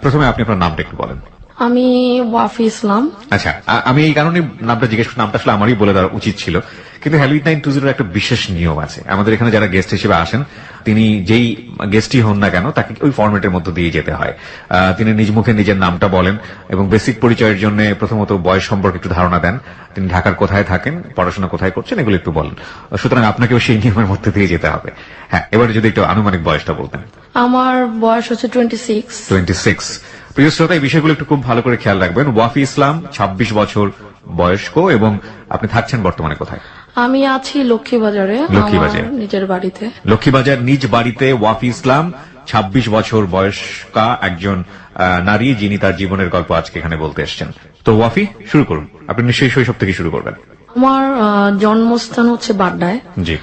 প্রথমে আপনি আপনার নামটা একটু বলেন। আমি ওয়াফি ইসলাম। আচ্ছা, আমি এই কারণে নামটা জিজ্ঞেস করি, নামটা আসলে আমারই বলে দেওয়া উচিত ছিল, কিন্তু হ্যালোইড 920 একটা বিশেষ নিয়ম আছে। আমাদের এখানে যারা গেস্ট হিসেবে আসেন, তিনি যেই গেস্টই হন না কেন, তাকে ওই ফরম্যাটের মধ্যে দিয়ে যেতে হয়। তিনি নিজ মুখে নিজের নামটা বলেন এবং বেসিক পরিচয়ের জন্য প্রথমত বয়স সম্পর্কে একটু ধারণা দেন, তিনি ঢাকার কোথায় থাকেন, পড়াশোনা কোথায় করছেন, এগুলো একটু বলেন। সুতরাং আপনাকেও সেই নিয়মের মধ্যে দিয়ে যেতে হবে। হ্যাঁ, এবারে যদি একটু আনুমানিক বয়সটা বলতেন। আমার বয়স হচ্ছে 26। 26। প্রিয় শ্রোতা, এই বিষয়গুলো একটু খুব ভালো করে খেয়াল রাখবেন। ওয়াফি ইসলাম 26 বছর বয়স্ক, এবং আপনি থাকছেন বর্তমানে কোথায়? আমি আছি লক্ষ্মীবাজারে, লক্ষ্মীবাজার নিজের বাড়িতে। লক্ষ্মীবাজার নিজ বাড়িতে ওয়াফি ইসলাম 26 বছর বয়স্কা একজন নারী, যিনি তার জীবনের গল্প আজকে এখানে বলতে এসেছেন। তো ওয়াফি, শুরু করুন। আপনি নিশ্চয়ই শৈশব থেকে শুরু করবেন। আমার জন্মস্থান হচ্ছে বাড্ডায়। জি।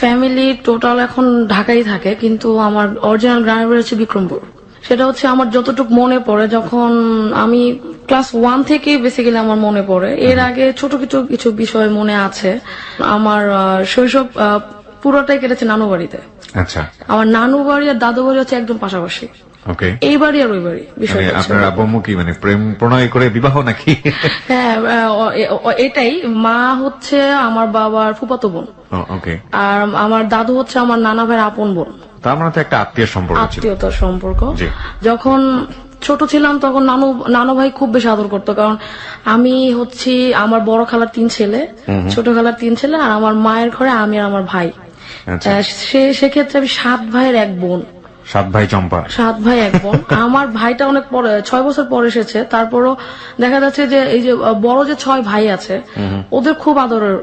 ফ্যামিলি টোটাল এখন ঢাকায় থাকে, কিন্তু আমার অরিজিনাল গ্রামের বাড়ি হচ্ছে বিক্রমপুর। সেটা হচ্ছে আমার যতটুকু মনে পড়ে, যখন আমি ক্লাস 1 থেকে বেসিক্যালি আমার মনে পড়ে। এর আগে ছোট কিছু বিষয় মনে আছে। আমার শৈশব পুরোটাই কেটেছে নানু বাড়িতে। আচ্ছা। আমার নানু বাড়ি আর দাদু বাড়ি হচ্ছে একদম পাশাপাশি। ওকে। এই বাড়ি আর ওই বাড়ি। বিষয় আপনার আব্বু আম্মু কি মানে প্রেম প্রণয় করে বিবাহ নাকি? হ্যাঁ, এটাই। মা হচ্ছে আমার বাবার ফুফাতো বোন। ওকে। আর আমার দাদু হচ্ছে আমার নানা ভাইয়ের আপন বোন। তার মানে তো একটা আত্মীয় সম্পর্ক ছিল। আত্মীয়তার সম্পর্ক। জি। যখন ছোট ছিলাম তখন নানু ভাই খুব বেশি আদর করতো, কারণ আমি হচ্ছি আমার বড় খালার 3 ছেলে, ছোট খালার 3 ছেলে, আর আমার মায়ের ঘরে আমি আর আমার ভাই। সেক্ষেত্রে আমি 7 ভাইয়ের 1 বোন। 7 ভাই চম্পা। 7 ভাই 1 বোন। আমার ভাইটা অনেক পরে, 6 বছর পরে এসেছে। তারপরও দেখা যাচ্ছে যে এই যে বড় যে 6 ভাই আছে, ওদের খুব আদরের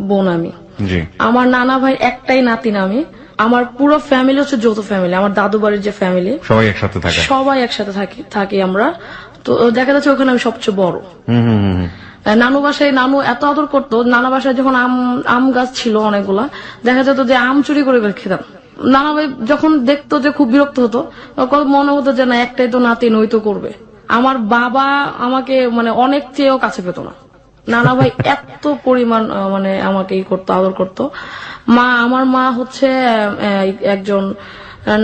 বোন আমি। জি। আমার নানা ভাই একটাই নাতিন আমি। আমার পুরো ফ্যামিলি হচ্ছে যৌথ ফ্যামিলি। আমার দাদু বাড়ির যে ফ্যামিলি, সবাই একসাথে থাকে। সবাই একসাথে থাকি আমরা। তো দেখা যাচ্ছে ওখানে আমি সবচেয়ে বড়। নানু বাসায় নানু এত আদর করতো। নানা বাসায় যখন আম গাছ ছিল অনেকগুলা, দেখা যেত যে আম চুরি করে খেতাম। নানা ভাই যখন দেখতো যে খুব বিরক্ত হতো, মনে হতো যে না, একটাই তো নাতিন, ওই তো করবে। আমার বাবা আমাকে মানে অনেক চেয়েও কাছে পেত না। নানা ভাই এত পরিমাণ মানে আমাকে করতো, আদর করতো। আমার মা হচ্ছে একজন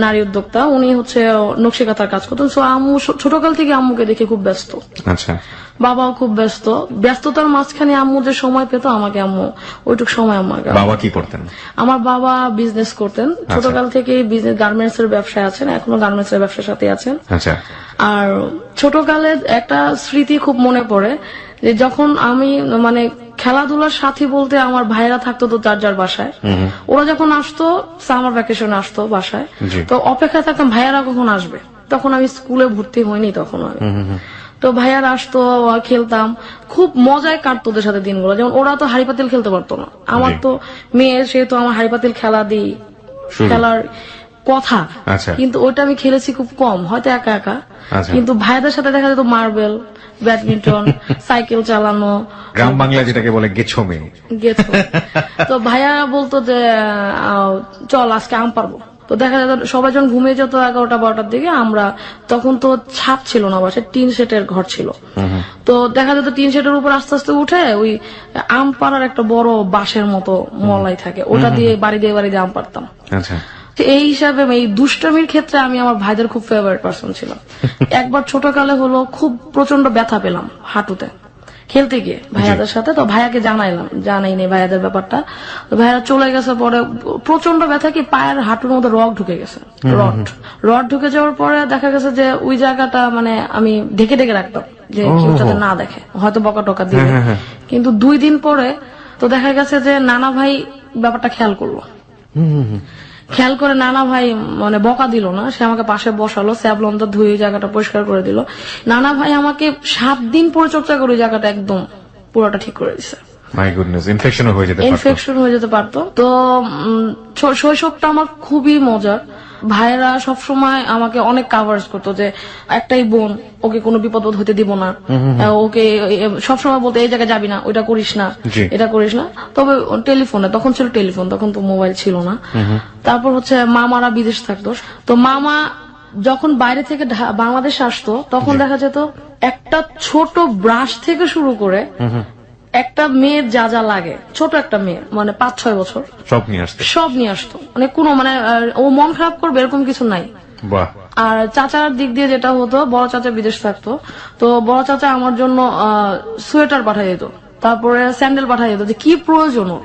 নারী উদ্যোক্তা। উনি হচ্ছে নকশিকাঁথার কাজ করতেন। সো আম্মু ছোটকাল থেকে আম্মুকে দেখে খুব ব্যস্ত। আচ্ছা। বাবাও খুব ব্যস্ত। ব্যস্ততার মাঝখানে আম্মু যে সময় পেত আমাকে, আম্মু ওইটুক সময় আমাকে। বাবা কি করতেন? আমার বাবা বিজনেস করতেন। ছোটকাল থেকেই বিজনেস, গার্মেন্টস এর ব্যবসায় আছেন, এখনো গার্মেন্টস এর ব্যবসার সাথে আছেন। আচ্ছা। আর ছোটকালে একটা স্মৃতি খুব মনে পড়ে, যে যখন আমি মানে খেলাধুলার সাথী বলতে আমার ভাইরা থাকতো তো যার যার বাসায়। ওরা যখন আসতো সামার ভ্যাকেশনে আসতো বাসায়, তো অপেক্ষায় থাকতাম ভাইয়ারা কখন আসবে। তখন আমি স্কুলে ভর্তি হইনি তখন আমি। তো ভাইয়ারা আসতো, খেলতাম, খুব মজায় কাটতো ওদের সাথে দিনগুলো। যেমন ওরা তো হাড়ি পাতিল খেলতে পারতো না, আমার তো মেয়ে, সেহেতু আমার হাড়ি পাতিল খেলার কথা, কিন্তু ওইটা আমি খেলেছি খুব কম, হয়তো একা একা। কিন্তু ভাইয়াদের সাথে দেখা যেত মার্বেল, ব্যাডমিন্টন, সাইকেল চালানো, গ্রাম বাংলা যেটাকে বলে গেছো মেয়ে। তো ভাইয়া বলতো যে চল আজকে আম পারবো। তো দেখা যেত সবাই যখন ঘুমিয়ে যেত 11টা-12টার দিকে, আমরা তখন তো ছাদ ছিল না, বাসায় টিন শেটের ঘর ছিল। তো দেখা যেত টিন শেটের উপর আস্তে আস্তে উঠে ওই আম পাড়ার একটা বড় বাঁশের মতো মলাই থাকে, ওটা দিয়ে বাড়ি দিয়ে আম পারতাম। আচ্ছা। এই হিসাবে এই দুষ্টামির ক্ষেত্রে আমি আমার ভাইদের খুব ফেভারিট পার্সন ছিলাম। একবার ছোটকালে হলো খুব প্রচন্ড ব্যথা পেলাম হাঁটুতে খেলতে গিয়ে ভাইয়াদের সাথে। তো ভাইয়াকে জানাইনি ভাইয়াদের ব্যাপারটা। তো ভাইয়ারা চলে গেছে পরে, প্রচন্ড ব্যথা, কি পায়ের হাঁটুর মধ্যে রড ঢুকে গেছে। রড ঢুকে যাওয়ার পরে দেখা গেছে যে ওই জায়গাটা মানে আমি ঢেকে রাখতাম, যে কেউ যাতে না দেখে, হয়তো বকা টকা দিয়ে। কিন্তু 2 দিন পরে তো দেখা গেছে যে নানা ভাই ব্যাপারটা খেয়াল করলো। খেয়াল করে নানা ভাই মানে বকা দিল না, সে আমাকে পাশে বসালো, স্যাবলন ধুয়ে জায়গাটা পরিষ্কার করে দিল। নানা ভাই আমাকে 7 দিন পরিচর্যা করে জায়গাটা একদম পুরোটা ঠিক করে দিচ্ছে। ইনফেকশন হয়ে যেতে পারতো। তো শৈশবটা আমার খুবই মজার। ভাইয়েরা সবসময় আমাকে অনেক কাভার্স করতো, যে একটাই বোন, ওকে কোনো বিপদ হইতে দিব না, ওকে সবসময় বলতো এই জায়গায় যাবি না, ওইটা করিস না, এটা করিস না। তবে টেলিফোনে, তখন ছিল টেলিফোন, তখন তো মোবাইল ছিল না। তারপর হচ্ছে মামারা বিদেশ থাকতো, তো মামা যখন বাইরে থেকে বাংলাদেশে আসতো, তখন দেখা যেত একটা ছোট ব্রাশ থেকে শুরু করে একটা মেয়ের যা যা লাগে, ছোট একটা মেয়ে মানে 5-6 বছর, সব নিয়ে আসতো। মানে কোনো মানে ও মন খারাপ করবে এরকম কিছু নাই। বাহ। আর চাচার দিক দিয়ে যেটা হতো, বড় চাচা বিদেশ থাকতো, তো বড় চাচা আমার জন্য সোয়েটার পাঠিয়ে দিত, তারপরে স্যান্ডেল পাঠিয়ে দিত, যে কি প্রয়োজন ওর।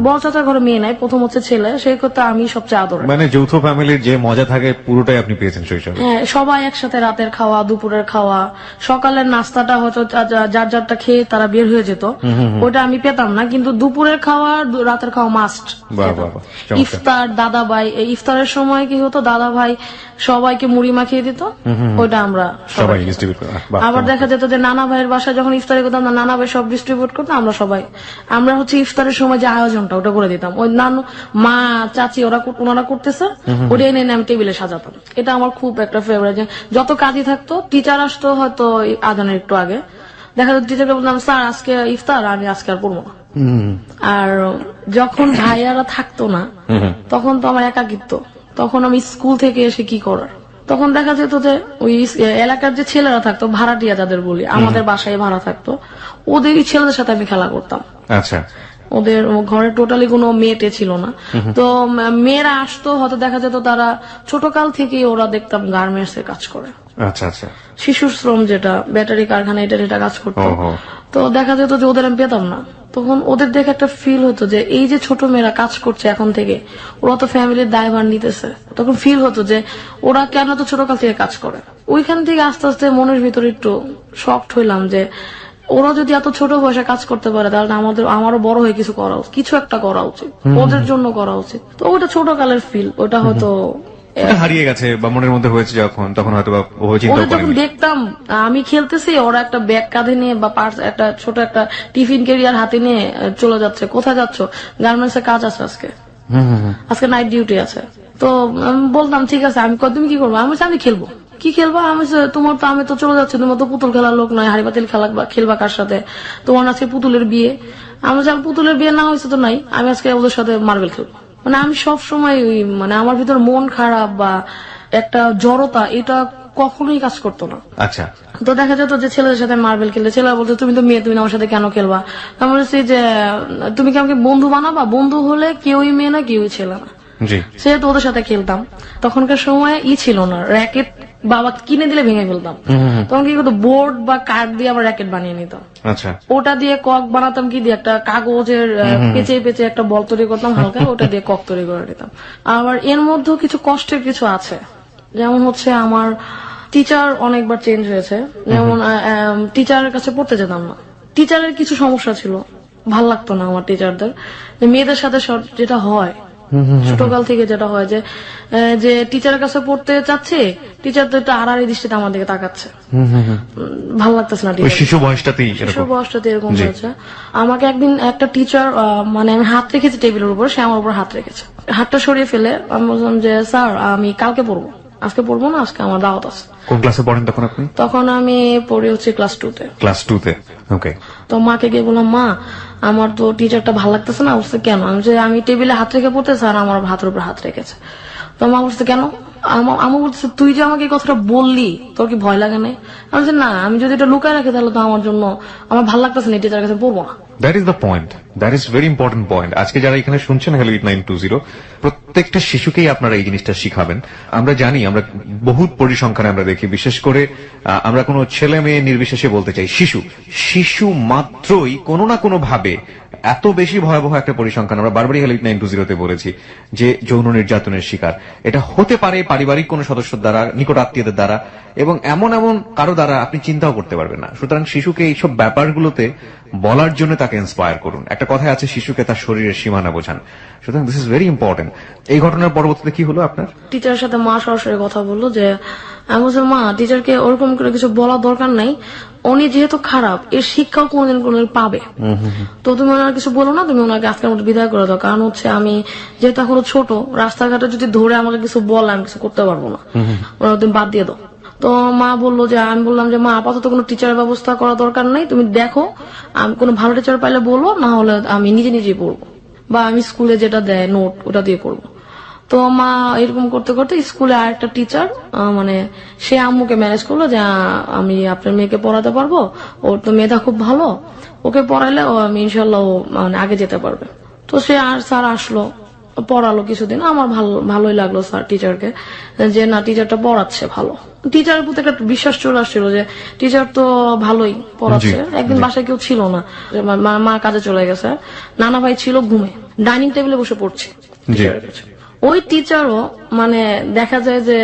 বড় চাচার ঘরে মেয়ে নাই, প্রথম হচ্ছে ছেলে, সেই করতে আমি সবচেয়ে আদরের। মানে যৌথ ফ্যামিলির যে মজা থাকে পুরোটাই আপনি পেয়েছেন শৈশবে। হ্যাঁ, সবাই একসাথে রাতের খাওয়া, দুপুরের খাওয়া, সকালের নাস্তাটা হয়তো যার যারটা খেয়ে তারা বের হয়ে যেত, ওটা আমি পেতাম না, কিন্তু দুপুরের খাওয়া রাতের খাওয়া মাস্ট। ইফতার দাদা ভাই, ইফতারের সময় কি হতো, দাদা ভাই সবাইকে মুড়ি মাখিয়ে দিত, ওইটা আমরা সবাই। আবার দেখা যেত যে নানা ভাইয়ের বাসায় যখন ইফতারি করতাম, নানা ভাই সব ডিস্ট্রিবিউট করতো, আমরা হচ্ছে ইফতারের সময় যে আয়োজনটা ওটা করে দিতাম, ওই নানু মা চাচি ওনারা করতেছে, ওটা এনে আমি টেবিলে সাজাতাম। এটা আমার খুব একটা ফেভারিট। যত কাজই থাকতো, টিচার আসতো হয়তো আজানের একটু আগে, দেখা যেত টিচারকে বলতাম স্যার আজকে ইফতার, আমি আজকে আর পড়বো না। আর যখন ভাইয়ারা থাকতো না, তখন তো আমার একাকিত্ব, তখন আমি স্কুল থেকে এসে কি করার, তখন দেখা যেত যে ওই এলাকার যে ছেলেরা থাকতো, ভাড়াটিয়া যাদের বলি, আমাদের বাসায় ভাড়া থাকতো, ওদের ছেলেদের সাথে আমি খেলা করতাম। আচ্ছা। ওদের ঘরে টোটালি কোনো মেয়েটে ছিল না, তো মেয়েরা আসতো, হয়তো দেখা যেত তারা ছোটকাল থেকে ওরা দেখতাম গার্মেন্টস এ কাজ করে। আচ্ছা আচ্ছা। শিশু শ্রম, যেটা ব্যাটারি কারখানা, এটা কাজ করতো। তো দেখা যেত যে ওদের আমি পেতাম না, তখন ওদের দেখে একটা ফিল হতো যে এই যে ছোট মেয়েরা কাজ করছে এখন থেকে, ওরা তো ফ্যামিলির দায়ভার নিতেছে, তখন ফিল হতো যে ওরা কেন তো ছোটকাল থেকে কাজ করে। ওইখান থেকে আস্তে আস্তে মনের ভিতরে একটু শকড হইলাম যে ওরা যদি এত ছোট বয়সে কাজ করতে পারে, তাহলে আমারও বড় হয়ে কিছু একটা করা উচিত, ওদের জন্য করা উচিত। তো ওটা ছোটকালের ফিল, ওটা হয়তো হারিয়ে গেছে বা মনের মধ্যে হয়েছে যখন, তখন হয়তো ওদের যখন দেখতাম আমি খেলতেছি, ওরা একটা ব্যাগ কাঁধে নিয়ে বা একটা ছোট একটা টিফিন ক্যারিয়ার হাতে নিয়ে চলে যাচ্ছে। কোথায় যাচ্ছ? গার্মেন্টস এ কাজ আছে আজকে নাইট ডিউটি আছে। তো আমি বলতাম ঠিক আছে, তুমি কি করবো? আমি খেলবো। কি খেলবা? আমি তো চলে যাচ্ছি, তোমার তো পুতুল খেলার লোক নয়, হাড়ি পাতিল খেলবা কার সাথে? তোমার আজকে পুতুলের বিয়ে। পুতুলের বিয়ে না হয়েছে তো নাই, আমি আজকে ওদের সাথে মার্বেল খেলবো। মানে আমি সব সময় আমার ভিতর মন খারাপ বা একটা জড়তা, এটা কখনোই কাজ করতো না। আচ্ছা। তো দেখা যেত যে ছেলেদের সাথে মার্বেল খেললে ছেলেরা বলতো তুমি তো মেয়ে, তুমি আমার সাথে কেন খেলবা? আমি বলছি যে তুমি কি আমাকে বন্ধু বানাবা? বন্ধু হলে কেউই মেয়ে না, কেউই ছেলে না। সেহেতু ওদের সাথে খেলতাম। তখনকার সময় ছিল না, র্যাকেট বাবা কিনে দিলে ভেঙে ফেলতাম। তখন কি করতো, বোর্ড বা কাঠ দিয়ে আমরা র্যাকেট বানিয়ে নিতাম। আচ্ছা। ওটা দিয়ে কক বানাতাম, কি দিয়ে একটা কাগজের পেঁচে একটা বল তৈরি করতাম হালকা, ওটা দিয়ে কক তৈরি করে নিতাম। আবার এর মধ্যেও কিছু কষ্টের কিছু আছে, যেমন হচ্ছে আমার টিচার অনেকবার চেঞ্জ হয়েছে। যেমন টিচারের কাছে পড়তে যেতাম না, টিচারের কিছু সমস্যা ছিল, ভাল লাগতো না আমার টিচারদের। মেয়েদের সাথে যেটা হয় ছোটকাল থেকে, যেটা হয় যে টিচারের কাছে পড়তে চাচ্ছে, টিচার তো একটু আড়াআড়ি দৃষ্টিতে আমার দিকে তাকাচ্ছে, ভাল লাগতেছে না। শিশু বয়সটাতেই এরকম হয়েছে। আমাকে একদিন একটা টিচার, আমি হাত রেখেছি টেবিলের উপর, সে আমার উপর হাত রেখেছে, হাতটা সরিয়ে ফেলে আমি বললাম যে স্যার আমি কালকে পড়বো, আজকে পড়বো না, আজকে আমার দাওয়াত আছে। কোন ক্লাসে পড়েন তখন আপনি? তখন আমি পড়ি হচ্ছে ক্লাস 2-তে। ক্লাস 2-তে, ওকে। তো মাকে গিয়ে বললাম, মা আমার তো টিচারটা ভালো লাগতেছে না। বলছে কেন? আমি টেবিলে হাত রেখে পড়তে, স্যার আমার হাতের উপর হাত রেখেছে। তো মা বলছে কেন? আমি বলতেছে তুই যে আমাকে এই কথাটা বললি, তোর কি ভয় লাগে নাই? আমি বলছি না, আমি যদি এটা লুকায় রাখি তাহলে তো আমার ভালো লাগতেছে না, টিচারের কাছে পড়বো না। That is the point, that is very important point. আজকে যারা এখানে শুনছেন হ্যালো 8920, প্রত্যেকটা শিশুকেই আপনারা এই জিনিসটা শিখাবেন। আমরা জানি, আমরা বহুত পরিসংখ্যানে আমরা দেখি, বিশেষ করে আমরা কোনো ছেলে মেয়ে নির্বিশেষে বলতে চাই, শিশু মাত্রই কোনো না কোনো ভাবে এত বেশি ভয়াবহ একটা পরিসংখ্যান আমরা বারবারই হ্যালো 8920-তে বলেছি যে যৌন নির্যাতনের শিকার এটা হতে পারে পারিবারিক কোনো সদস্যের দ্বারা, নিকট আত্মীয়দের দ্বারা, এবং এমন কারো দ্বারা আপনি চিন্তাও করতে পারবেন না। সুতরাং শিশুকে এইসব ব্যাপারগুলোতে বলার জন্য তাকে ইন্সপায়ার করুন। একটা কথায় আছে, শিশুকে তার শরীরের সীমানা বোঝান। সুতরাং দিস ইজ ভেরি ইম্পর্টেন্ট। এই ঘটনার পরবর্তীতে কি হলো আপনার? টিচারের সাথে মা সরাসরি কথা বললো যে, আমি বলছি মা টিচারকে ওরকম করে কিছু বলার দরকার নাই, উনি যেহেতু খারাপ, এর শিক্ষাও কোনদিন পাবে, তো তুমি ওনার কিছু বলো না, তুমি ওনাকে আজকের মতো বিদায় করে দাও। কারণ হচ্ছে আমি যেহেতু এখনো ছোট, রাস্তাঘাটে যদি ধরে আমাকে কিছু বলে আমি কিছু করতে পারবো না, ওনার তুমি বাদ দিয়ে দাও। তো মা বললো যে, আমি বললাম যে মা আপাতত কোনো টিচারের ব্যবস্থা করা দরকার নাই, তুমি দেখো আমি কোনো ভালো টিচার পাইলে বলো, না হলে আমি নিজেই পড়বো, বা আমি স্কুলে যেটা দেয় নোট ওটা দিয়ে পড়বো। তো মা এরকম করতে করতে স্কুলে আরেকটা টিচার সে আম্মুকে ম্যানেজ করলো যে আমি আপনার মেয়েকে পড়াতে পারবো, ওর তো মেধা খুব ভালো, ওকে পড়াইলে আমি ইনশাল্লাহ আগে যেতে পারবে। তো সে আর স্যার আসলো, পড়ালো কিছুদিন, আমার ভালোই লাগলো স্যার টিচারকে, যে না টিচারটা পড়াচ্ছে ভালো, টিচারের প্রতি একটা বিশ্বাস চলে আসছিল যে টিচার তো ভালোই পড়াচ্ছে। একদিন বাসায় কেউ ছিল না, মা কাজে চলে গেছে, নানা ভাই ছিল ঘুমে, ডাইনিং টেবিলে বসে পড়ছে টিচারের কাছে। ওই টিচারও মানে দেখা যায় যে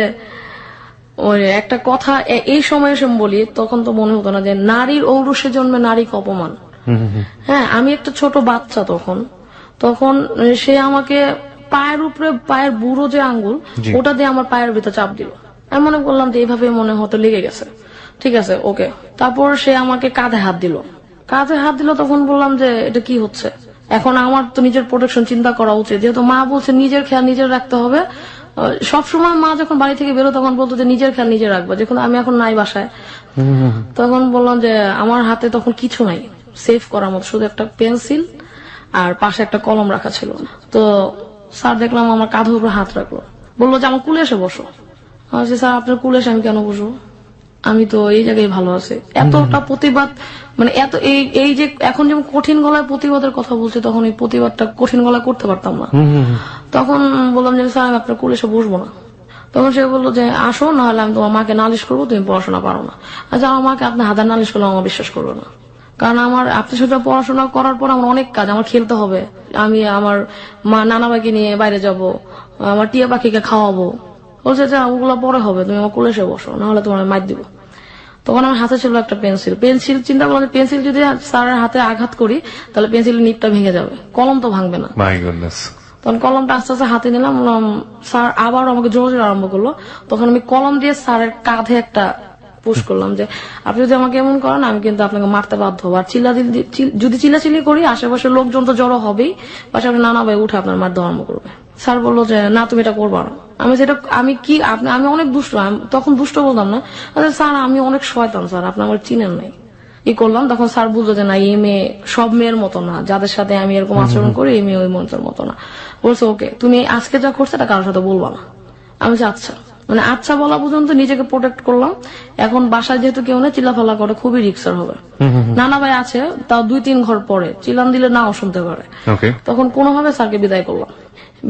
ওই একটা কথা এই সময় এসে বলি, তখন তো মনে হতো না যে নারীর ঔরসে জন্মে নারীকে অপমান। হ্যাঁ, আমি একটা ছোট বাচ্চা তখন সে আমাকে পায়ের উপরে, পায়ের বুড়ো যে আঙ্গুল ওটা দিয়ে আমার পায়ের ভিতরে চাপ দিল। আমি মনে করলাম যে এইভাবে মনে হতো লেগে গেছে, ঠিক আছে ওকে। তারপর সে আমাকে কাঁধে হাত দিল, তখন বললাম যে এটা কি হচ্ছে। এখন আমার তো নিজের প্রোটেকশন চিন্তা করা উচিত, যেহেতু মা বলছে নিজের খেয়াল নিজের রাখতে হবে। সবসময় মা যখন বাড়ি থেকে বেরো তখন বলতো যে নিজের খেয়াল নিজে রাখবো, যখন আমি এখন নাই বাসায়। তখন বললাম যে আমার হাতে তখন কিছু নাই সেভ করার মতো, শুধু একটা পেন্সিল আর পাশে একটা কলম রাখা ছিল। তো স্যার দেখলাম আমার কাঁধের উপর হাত রাখলো, বললো যে আমার কুলে এসে বসো। স্যার আপনার কুলে এসে আমি কেন বসবো, আমি তো এই জায়গায় ভালো আছি। এতটা প্রতিবাদ, মানে এত এই যে এখন যেমন কঠিন গলায় প্রতিবাদের কথা বলছে, তখন এই প্রতিবাদটা কঠিন গলায় করতে পারতাম না। তখন বললাম যে স্যার আমি আপনার কুলে এসে বসবো না। তখন সে বললো যে আসো, না হলে আমি তোমার মাকে নালিশ করবো, তুমি পড়াশোনা পারো না। আচ্ছা, আমার মাকে আপনি হাজার নালিশ করলে আমার বিশ্বাস করবো না, কারণ আমার আপনার সাথে পড়াশোনা করার পর আমার অনেক কাজ, আমার খেলতে হবে, আমি আমার মা নানা ভাইকে নিয়ে বাইরে যাব, আমার টিয়া পাখিকে খাওয়াবো। বলছে যে ওগুলো পরে হবে, তুমি আমার কোলে এসে বসো, না হলে তোমার মাইর দিব। তখন আমার হাতে ছিল একটা পেন্সিল, চিন্তা করলাম যে পেন্সিল যদি স্যারের হাতে আঘাত করি তাহলে পেন্সিলের নিপটা ভেঙে যাবে, কলম তো ভাঙবে না। তখন কলমটা আস্তে আস্তে হাতে নিলাম, স্যার আবার আমাকে জোরে আরম্ভ করলো। তখন আমি কলম দিয়ে স্যারের কাঁধে একটা পুশ করলাম যে আপনি যদি আমাকে এমন করেন আমি কিন্তু আপনাকে মারতে বাধ্য হবো, আর যদি চিল্লাচিল্লি করি আশেপাশের লোকজন তো জড়ো হবেই, পাশাপাশি নানা ভাই উঠে আপনার মারতে আরম্ভ করবে। স্যার বললো যে না তুমি এটা করবো না। আমি অনেক দুষ্ট, তখন দুষ্ট বলতাম না, স্যার আমি অনেক শয়তান স্যার, আপনি আমার চিনেন নাই। করলাম, তখন স্যার বুঝলো যে না এই মেয়ে সব মেয়ের মতো না, যাদের সাথে আমি এরকম আচরণ করি এই মেয়ে ওই মন্ত্রের মতো না। বলছে ওকে তুমি আজকে যা করছো এটা কারোর সাথে বলবা না। আমি আচ্ছা, মানে আচ্ছা বলা পর্যন্ত নিজেকে প্রোটেক্ট করলাম। এখন বাসায় যেহেতু কেউ নেই, চিল্লাফাল্লা করে খুবই রিস্কের হবে। নানা ভাই আছে, তাও 2-3 ঘর পরে চিল্লান দিলে নাও শুনতে পারে। তখন কোনোভাবে স্যারকে বিদায় করলাম,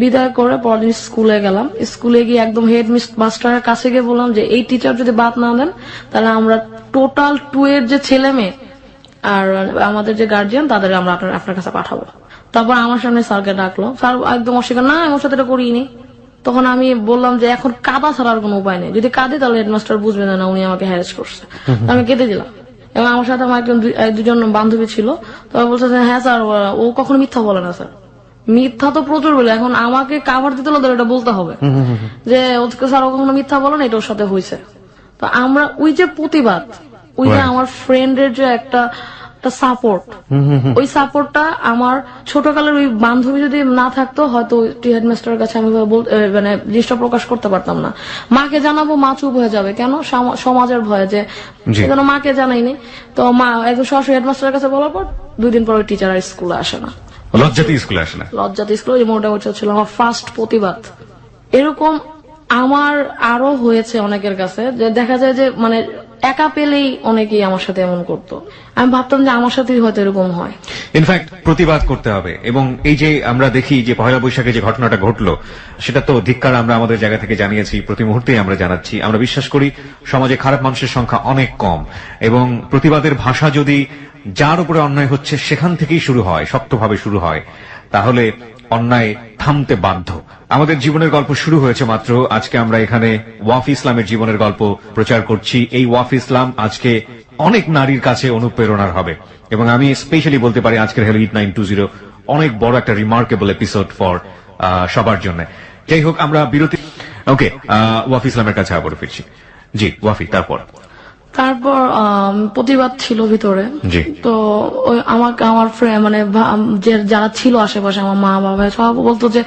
বিদায় করে পরদিন স্কুলে গেলাম। স্কুলে গিয়ে একদম হেড মাস্টারের কাছে গিয়ে বললাম যে এই টিচার যদি বাদ না দেন তাহলে আমরা টোটাল 2 এর যে ছেলে মেয়ে আর আমাদের যে গার্জিয়ান তাদের আমরা আপনার কাছে পাঠাবো। তারপর আমার সামনে স্যারকে ডাকলো, স্যার একদম অস্বীকার, না আমার সাথে এটা করিনি। তখন আমি বললাম যে এখন কাঁদা ছাড়ার কোনো উপায় নেই, যদি কাঁদে তাহলে হেডমাস্টার বুঝবে না উনি আমাকে হ্যারাস করছে। আমি কেঁদে দিলাম, এবং আমার সাথে আমার দুজন বান্ধবী ছিল। তবে বলছে যে হ্যাঁ স্যার ও কখনো মিথ্যা বলে না। স্যার মিথ্যা তো প্রচুর বলে, এখন আমাকে কাভার দিতে হলে এটা বলতে হবে যে স্যার ও কখনো মিথ্যা বলে না, এটা ওর সাথে হয়েছে। তো আমরা ওই যে প্রতিবাদ, ওই যে আমার ফ্রেন্ডের যে একটা সাপোর্ট, ওই সাপোর্টটা আমার ছোটকালের ওই বান্ধবী যদি না থাকতো হয়তো হেডমাস্টারের কাছে আমি মানে জিনিসটা প্রকাশ করতে পারতাম না। মাকে জানাবো, মা চুপ হয়ে যাবে, কেন সমাজের ভয়ে, যে এজন্য মাকে জানাইনি। তো মা একদম সরাসরি হেডমাস্টারের কাছে বলার পর 2 দিন পর ওই টিচার আর স্কুলে আসে না, লজ্জাতে স্কুলে আসে না। মোটামুটি ছিল আমার ফার্স্ট প্রতিবাদ। এরকম আমার আরো হয়েছে অনেকের কাছে, যে দেখা যায় যে মানে একা পেলেই অনেকেই আমার সাথে এমন করতো। আমি ভাবতাম যে আমার সাথেই হয়তো এরকম হয়। ইনফ্যাক্ট প্রতিবাদ করতে হবে। এবং এই যে আমরা দেখি যে পহেলা বৈশাখে যে ঘটনাটা ঘটলো সেটা তো ধিক্কার আমরা আমাদের জায়গা থেকে জানিয়েছি, প্রতি মুহূর্তেই আমরা জানাচ্ছি। আমরা বিশ্বাস করি সমাজে খারাপ মানুষের সংখ্যা অনেক কম, এবং প্রতিবাদের ভাষা যদি যার উপরে অন্যায় হচ্ছে সেখান থেকেই শুরু হয়, শক্তভাবে শুরু হয়, তাহলে অন্যায় থামতে বাধ্য। আমাদের জীবনের গল্প শুরু হয়েছে মাত্র, আজকে আমরা এখানে ওয়াফ ইসলামের জীবনের গল্প প্রচার করছি। এই ওয়াফ ইসলাম আজকে অনেক নারীর কাছে অনুপ্রেরণার হবে, এবং আমি স্পেশালি বলতে পারি আজকের হ্যালো হিট 920 অনেক বড় একটা রিমার্কেবল এপিসোড ফর সবার জন্য। যাই হোক, আমরা বিরতি। ওকে, ওয়াফ ইসলামের কাছে আবার ফিরছি। জি ওয়াফি, তারপর প্রতিবাদ ছিল ভিতরে। তো আমাকে আমার ফ্রেন্ড মানে যারা ছিল আশেপাশে, আমার মা বাবা সব বলতো যে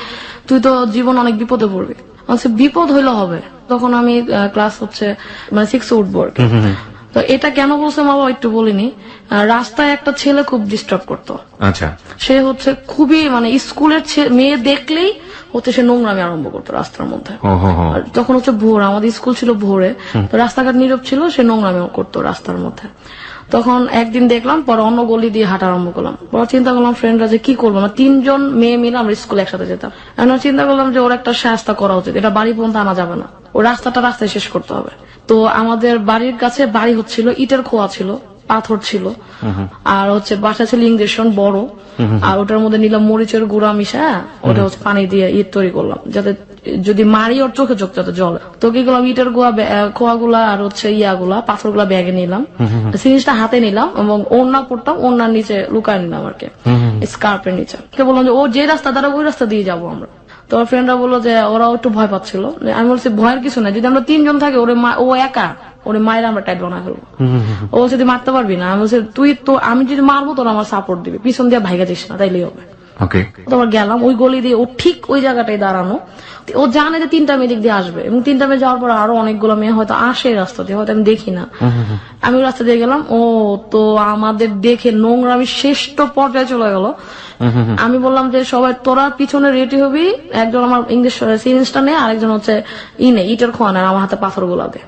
তুই তো জীবন অনেক বিপদে পড়বি। বিপদ হইলে হবে। তখন আমি ক্লাস হচ্ছে মানে 6 উঠবো। তো এটা কেন বলছে মা বাবা একটু বলিনি। রাস্তায় একটা ছেলে খুব ডিস্টার্ব করতো। আচ্ছা, সে হচ্ছে খুবই মানে স্কুলের মেয়ে দেখলেই হচ্ছে সে নোংরামি আরম্ভ করতো রাস্তার মধ্যে। আর তখন হচ্ছে ভোর, আমাদের স্কুল ছিল ভোরে, তো রাস্তাঘাট নীরব ছিল, সে নোংরামি করতো রাস্তার মধ্যে। তখন একদিন দেখলাম, পরে অন্য গলি দিয়ে হাঁটা আরম্ভ করলাম। পরে চিন্তা করলাম ফ্রেন্ডরা যে কি করবো, না 3 জন মেয়ে মিলে আমরা স্কুলে একসাথে যেতাম। এখন চিন্তা করলাম যে ওর একটা শাস্তা করা উচিত, এটা বাড়ি পর্যন্ত আনা যাবে না, ও রাস্তায় শেষ করতে হবে। তো আমাদের বাড়ির কাছে বাড়ি হচ্ছিল, ইটের খোয়া ছিল, পাথর ছিল, আর হচ্ছে বাসা ছিল ইঞ্জেকশন বড়, আর ওটার মধ্যে নিলাম মরিচের গুঁড়া মিশা, ওটা হচ্ছে পানি দিয়ে ইট তৈরি করলাম, যাতে যদি মারি ওর চোখে চোখ যাতে জল। তো কি করলাম, ইটের খোয়া গুলা আর হচ্ছে ইয়াগুলা পাথর গুলা ব্যাগে নিলাম, জিনিসটা হাতে নিলাম এবং ওড়না পড়তাম, ওড়নার নিচে লুকায় নিলাম আর কি, স্কার্পের নিচে। বললাম যে ও যে রাস্তা দ্বারা ওই রাস্তা দিয়ে যাবো আমরা। তো আমার ফ্রেন্ডরা বললো যে ওরাও একটু ভয় পাচ্ছিল। আমি বলছি ভয়ের কিছু না, যদি আমরা 3 জন থাকি, ও একা, ওরে মায়ের আমরা টাইট বানা ফেলবো। ও যদি মারতে পারবি না, আমি বলছি তুই তো, আমি যদি মারবো তোর আমার সাপোর্ট দিবি, পিছন দিয়ে ভাইগা যাস না, তাইলেই হবে। তোমার গেলাম ওই গলি দিয়ে, ও ঠিক ওই জায়গাটায় দাঁড়ানো, ও জানে যে 3টা মেয়ে দিক দিয়ে আসবে, এবং 3টা মেয়ে যাওয়ার পর আরো অনেকগুলো মেয়ে হয়তো আসে রাস্তা দিয়ে, হয়তো আমি দেখি না। আমি রাস্তা দিয়ে গেলাম, ও তো আমাদের দেখে নোংরামি শ্রেষ্ঠ পর্যায়ে চলে গেল। আমি বললাম যে সবাই তোরা পিছনে রেডি হবি, একজন আমার ইংলিশ সিরিঞ্জটা নেই, আরেকজন হচ্ছে ইটের খোয়া নেয়, আমার হাতে পাথর গুলা দে।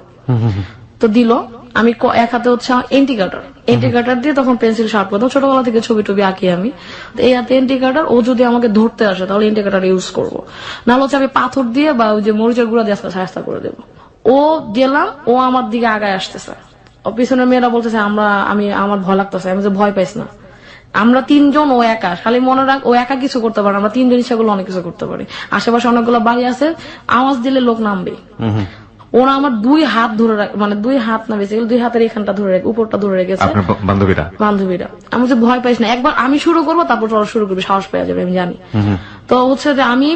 তো দিল, আমি এক হাতে হচ্ছে এন্টিকাটার দিয়ে তখন পেন্সিল শার্প করতাম, ছোটবেলা থেকে ছবি টবি আঁকি আমি। এই হাতে এন্টিকাটার, ও যদি আমাকে ধরতে আসে তাহলে এন্টিকাটার ইউজ করবো, নাহলে হচ্ছে আমি পাথর দিয়ে বা ওই যে মরিচের গুঁড়া দিয়ে সাহায্য করে দেবো। ও গেলাম, ও আমার দিকে আগায় আসতেছে, ও পিছনের মেয়েরা বলতেছে আমার ভয় লাগতেছে। আমি যে ভয় পাইস না, আমরা 3 জন, ও একা, খালি মনে রাখ ও একা কিছু করতে পারে, আমরা 3 জন ইচ্ছাগুলো অনেক কিছু করতে পারি। আশেপাশে অনেকগুলো বাড়ি আছে, আওয়াজ দিলে লোক নামবে। ওরা আমার 2 হাত ধরে মানে 2 হাত না, বেশি 2 হাতের এখানটা ধরে রেখে, উপরটা ধরে রেখেছে বান্ধবীরা। আমি যে ভয় পাইস না, একবার আমি শুরু করবো তারপর ওরা শুরু করবে, সাহস পেয়ে যাবে, আমি জানি। তো হচ্ছে যে আমি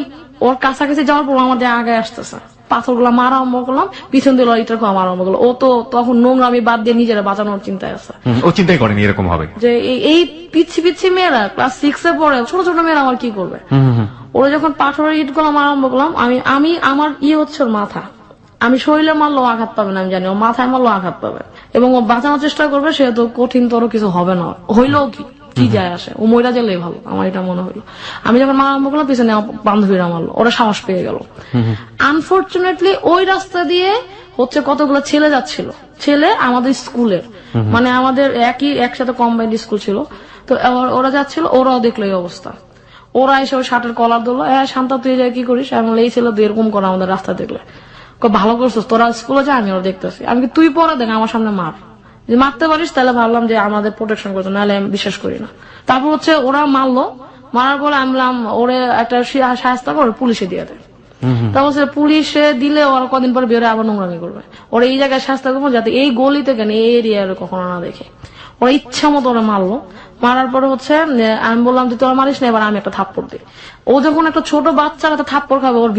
ওর কাছাকাছি যাওয়ার পর আমাদের আগে আসতেছে, পাথর গুলা মারা আরম্ভ করলাম, পিছন দিয়ে ইটার খোয়া মারা আরম্ভ করলো। ও তো তখন নোংরামি বাদ দিয়ে নিজেরা বাঁচানোর চিন্তায় আছে, ও চিন্তাই করেনি এরকম হবে যে এই পিচ্ছি মেয়েরা ক্লাস 6 এ পড়ে, ছোট ছোট মেয়েরা আমার কি করবে। ওরা যখন পাথরের ইট গুলা মারা আরম্ভ করলাম, আমি আমার হচ্ছে ওর মাথা, আমি শরীরে মারলেও আঘাত পাবে না, আমি জানি ও মাথায় মারলেও আঘাত পাবে, এবং ও বাঁচানোর চেষ্টা করবে, সে তো কঠিনতর কিছু হবে না, হইলেও কি যায় আসে, ও মইরা গেলেই ভালো, আমার এটা মনে হইলো। আমি যখন মারা আরম্ভ করলাম, পিছনে বান্ধবীরা মারলো, ওরা সাহস পেয়ে গেল। আনফর্চুনেটলি ওই রাস্তা দিয়ে হচ্ছে কতগুলো ছেলে যাচ্ছিল, ছেলে আমাদের স্কুলের, মানে আমাদের একসাথে কম্বাইন্ড স্কুল ছিল। তো ওরা যাচ্ছিল, ওরাও দেখলো এই অবস্থা, ওরা এসে ওর শার্টের কলার ধরলো, শান্তা তুই যাই কি করিস, আমি এই ছেলে তুই এরকম করা আমাদের রাস্তা দেখলে, ভালো করছিস, তোরা স্কুলে যা, আমি ওরা দেখতেছি। আমি তুই পরে দেখ আমার সামনে মার, যদি মারতে পারিস তাহলে ভাবলাম যে আমাদের প্রোটেকশন করতো, নাহলে আমি বিশ্বাস করি না। তারপর হচ্ছে ওরা মারলো, মারার পরে আমি ওরে একটা সাহায্য করে পুলিশে দিয়ে দেয়। তারপর পুলিশে দিলে ওরা কদিন পরে বেরোয় আবার নোংরামি করবে, ওরা এই জায়গায় শাস্তি করবো যাতে এই গলিতে কেন এই এরিয়া কখনো না দেখে। ওরা ইচ্ছা মতো ওরা মারলো, মারার পরে হচ্ছে আমি বললাম যে তোরা মারিস না, এবার আমি একটা থাপ্পড় দিই। ও যখন একটা ছোট বাচ্চার একটা থাপ্পড় খাবে, ওর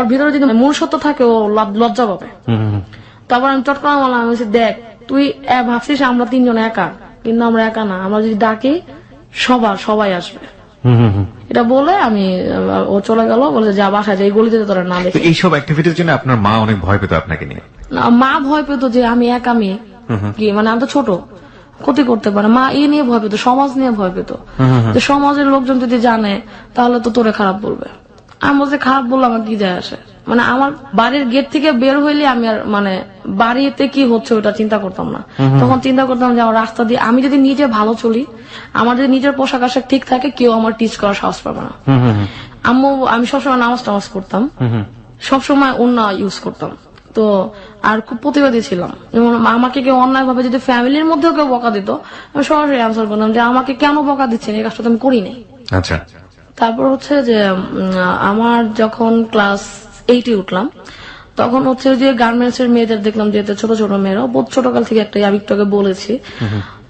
ভিতরে যদি মনুষ্যত্ব থাকে, ও লজ্জা পাবে। তারপর আমি চট করে বললাম, আমি দেখ তুই ভাবছিস আমরা 3 জন একা, কিন্তু আমরা একা না, আমরা যদি ডাকি সবাই আসবে। এটা বলে ও চলে গেল, বলে যা বাসায় যে এই গলিতে তোরা না দেখে। এইসব অ্যাক্টিভিটির জন্য আপনার মা অনেক ভয় পেত আপনাকে নিয়ে? মা ভয় পেত যে আমি একা মেয়ে, কি মানে আমি তো ছোট, ক্ষতি করতে পারে, মা নিয়ে ভয় পেত, সমাজ নিয়ে ভয় পেত, যে সমাজের লোকজন যদি জানে তাহলে তো তোরে খারাপ বলবে। আমি বলছি খারাপ বললে আমার কি যায় আসে, মানে আমার বাড়ির গেট থেকে বের হইলে আমি আর মানে বাড়িতে কি হচ্ছে ওটা চিন্তা করতাম না। তখন চিন্তা করতাম যে আমার রাস্তা দিয়ে আমি যদি নিজে ভালো চলি, আমার যদি নিজের পোশাক আশাক ঠিক থাকে, কেউ আমার টিচ করার সাহস পাবে না। আমি সবসময় নামাজ করতাম, সবসময় ওন্না ইউজ করতাম, তো আর খুব প্রতিবাদী ছিলাম। যেমন আমাকে কেউ অন্যায় ভাবে যদি ফ্যামিলির মধ্যেও কেউ বকা দিত, আমি সরাসরি অ্যান্সার করতাম যে আমাকে কেন বকা দিচ্ছেন, এই কাজটা আমি করি নাই। আচ্ছা, তারপর হচ্ছে যে আমার যখন ক্লাস 8-এ উঠলাম, তখন হচ্ছে যে গার্মেন্টস এর মেয়েদের দেখলাম যে ছোট ছোট মেয়েরা, বহুত ছোটকাল থেকে একটা আমি একটু আগে বলেছি,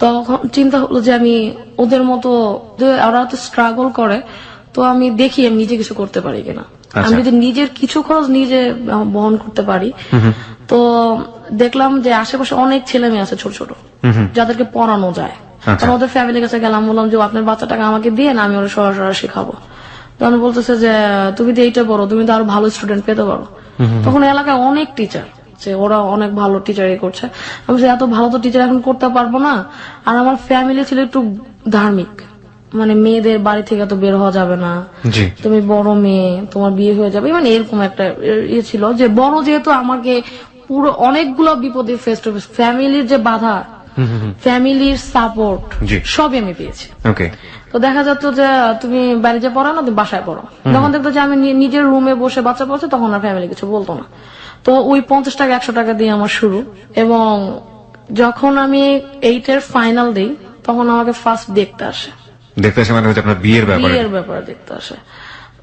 তখন চিন্তা হলো যে আমি ওদের মতো, ওরা তো স্ট্রাগল করে, তো আমি দেখি আমি নিজে কিছু করতে পারি কিনা, আমি যদি নিজের কিছু খরচ নিজে বহন করতে পারি। তো দেখলাম যে আশেপাশে অনেক ছেলে মেয়ে আছে ছোট ছোট, যাদেরকে পড়ানো যায়। তখন ওদের ফ্যামিলির কাছে গেলাম, বললাম যে আপনার বাচ্চাটাকে আমাকে দিয়ে না, আমি ওরা সরাসরি শেখাবো। তখন বলতেছে যে তুমি তো এইটা বড়, তুমি তো আরো ভালো স্টুডেন্ট পেতে পারো। তখন এলাকায় অনেক টিচার, যে ওরা অনেক ভালো টিচারই করছে। আমি বলছি এত ভালো তো টিচার এখন করতে পারবো না। আর আমার ফ্যামিলি ছিল একটু ধার্মিক, মানে মেয়েদের বাড়ি থেকে তো বের হওয়া যাবে না, জি তুমি বড় মেয়ে, তোমার বিয়ে হয়ে যাবে, মানে এরকম একটা ইয়ে ছিল যে বড়, যেহেতু আমাকে পুরো অনেকগুলো বিপদে ফেস টু ফেস, ফ্যামিলির যে বাধা, ফ্যামিলির সাপোর্ট জি। সবই আমি পেয়েছি। ওকে তো দেখা যাচ্ছে যে তুমি বাড়ি যে পড়ো না, তুমি বাসায় পড়ো। যখন দেখতো যে আমি নিজের রুমে বসে বাচ্চা পড়ছে, তখন আর ফ্যামিলি কিছু বলতো না। তো ওই 50 টাকা 100 টাকা দিয়ে আমার শুরু। এবং যখন আমি 8 ফাইনাল দিই, তখন আমাকে ফার্স্ট দেখতে আসে, দেখতে আসে মানে হচ্ছে আপনার বিয়ের ব্যাপারে? বিয়ের ব্যাপারে দেখতে আসে।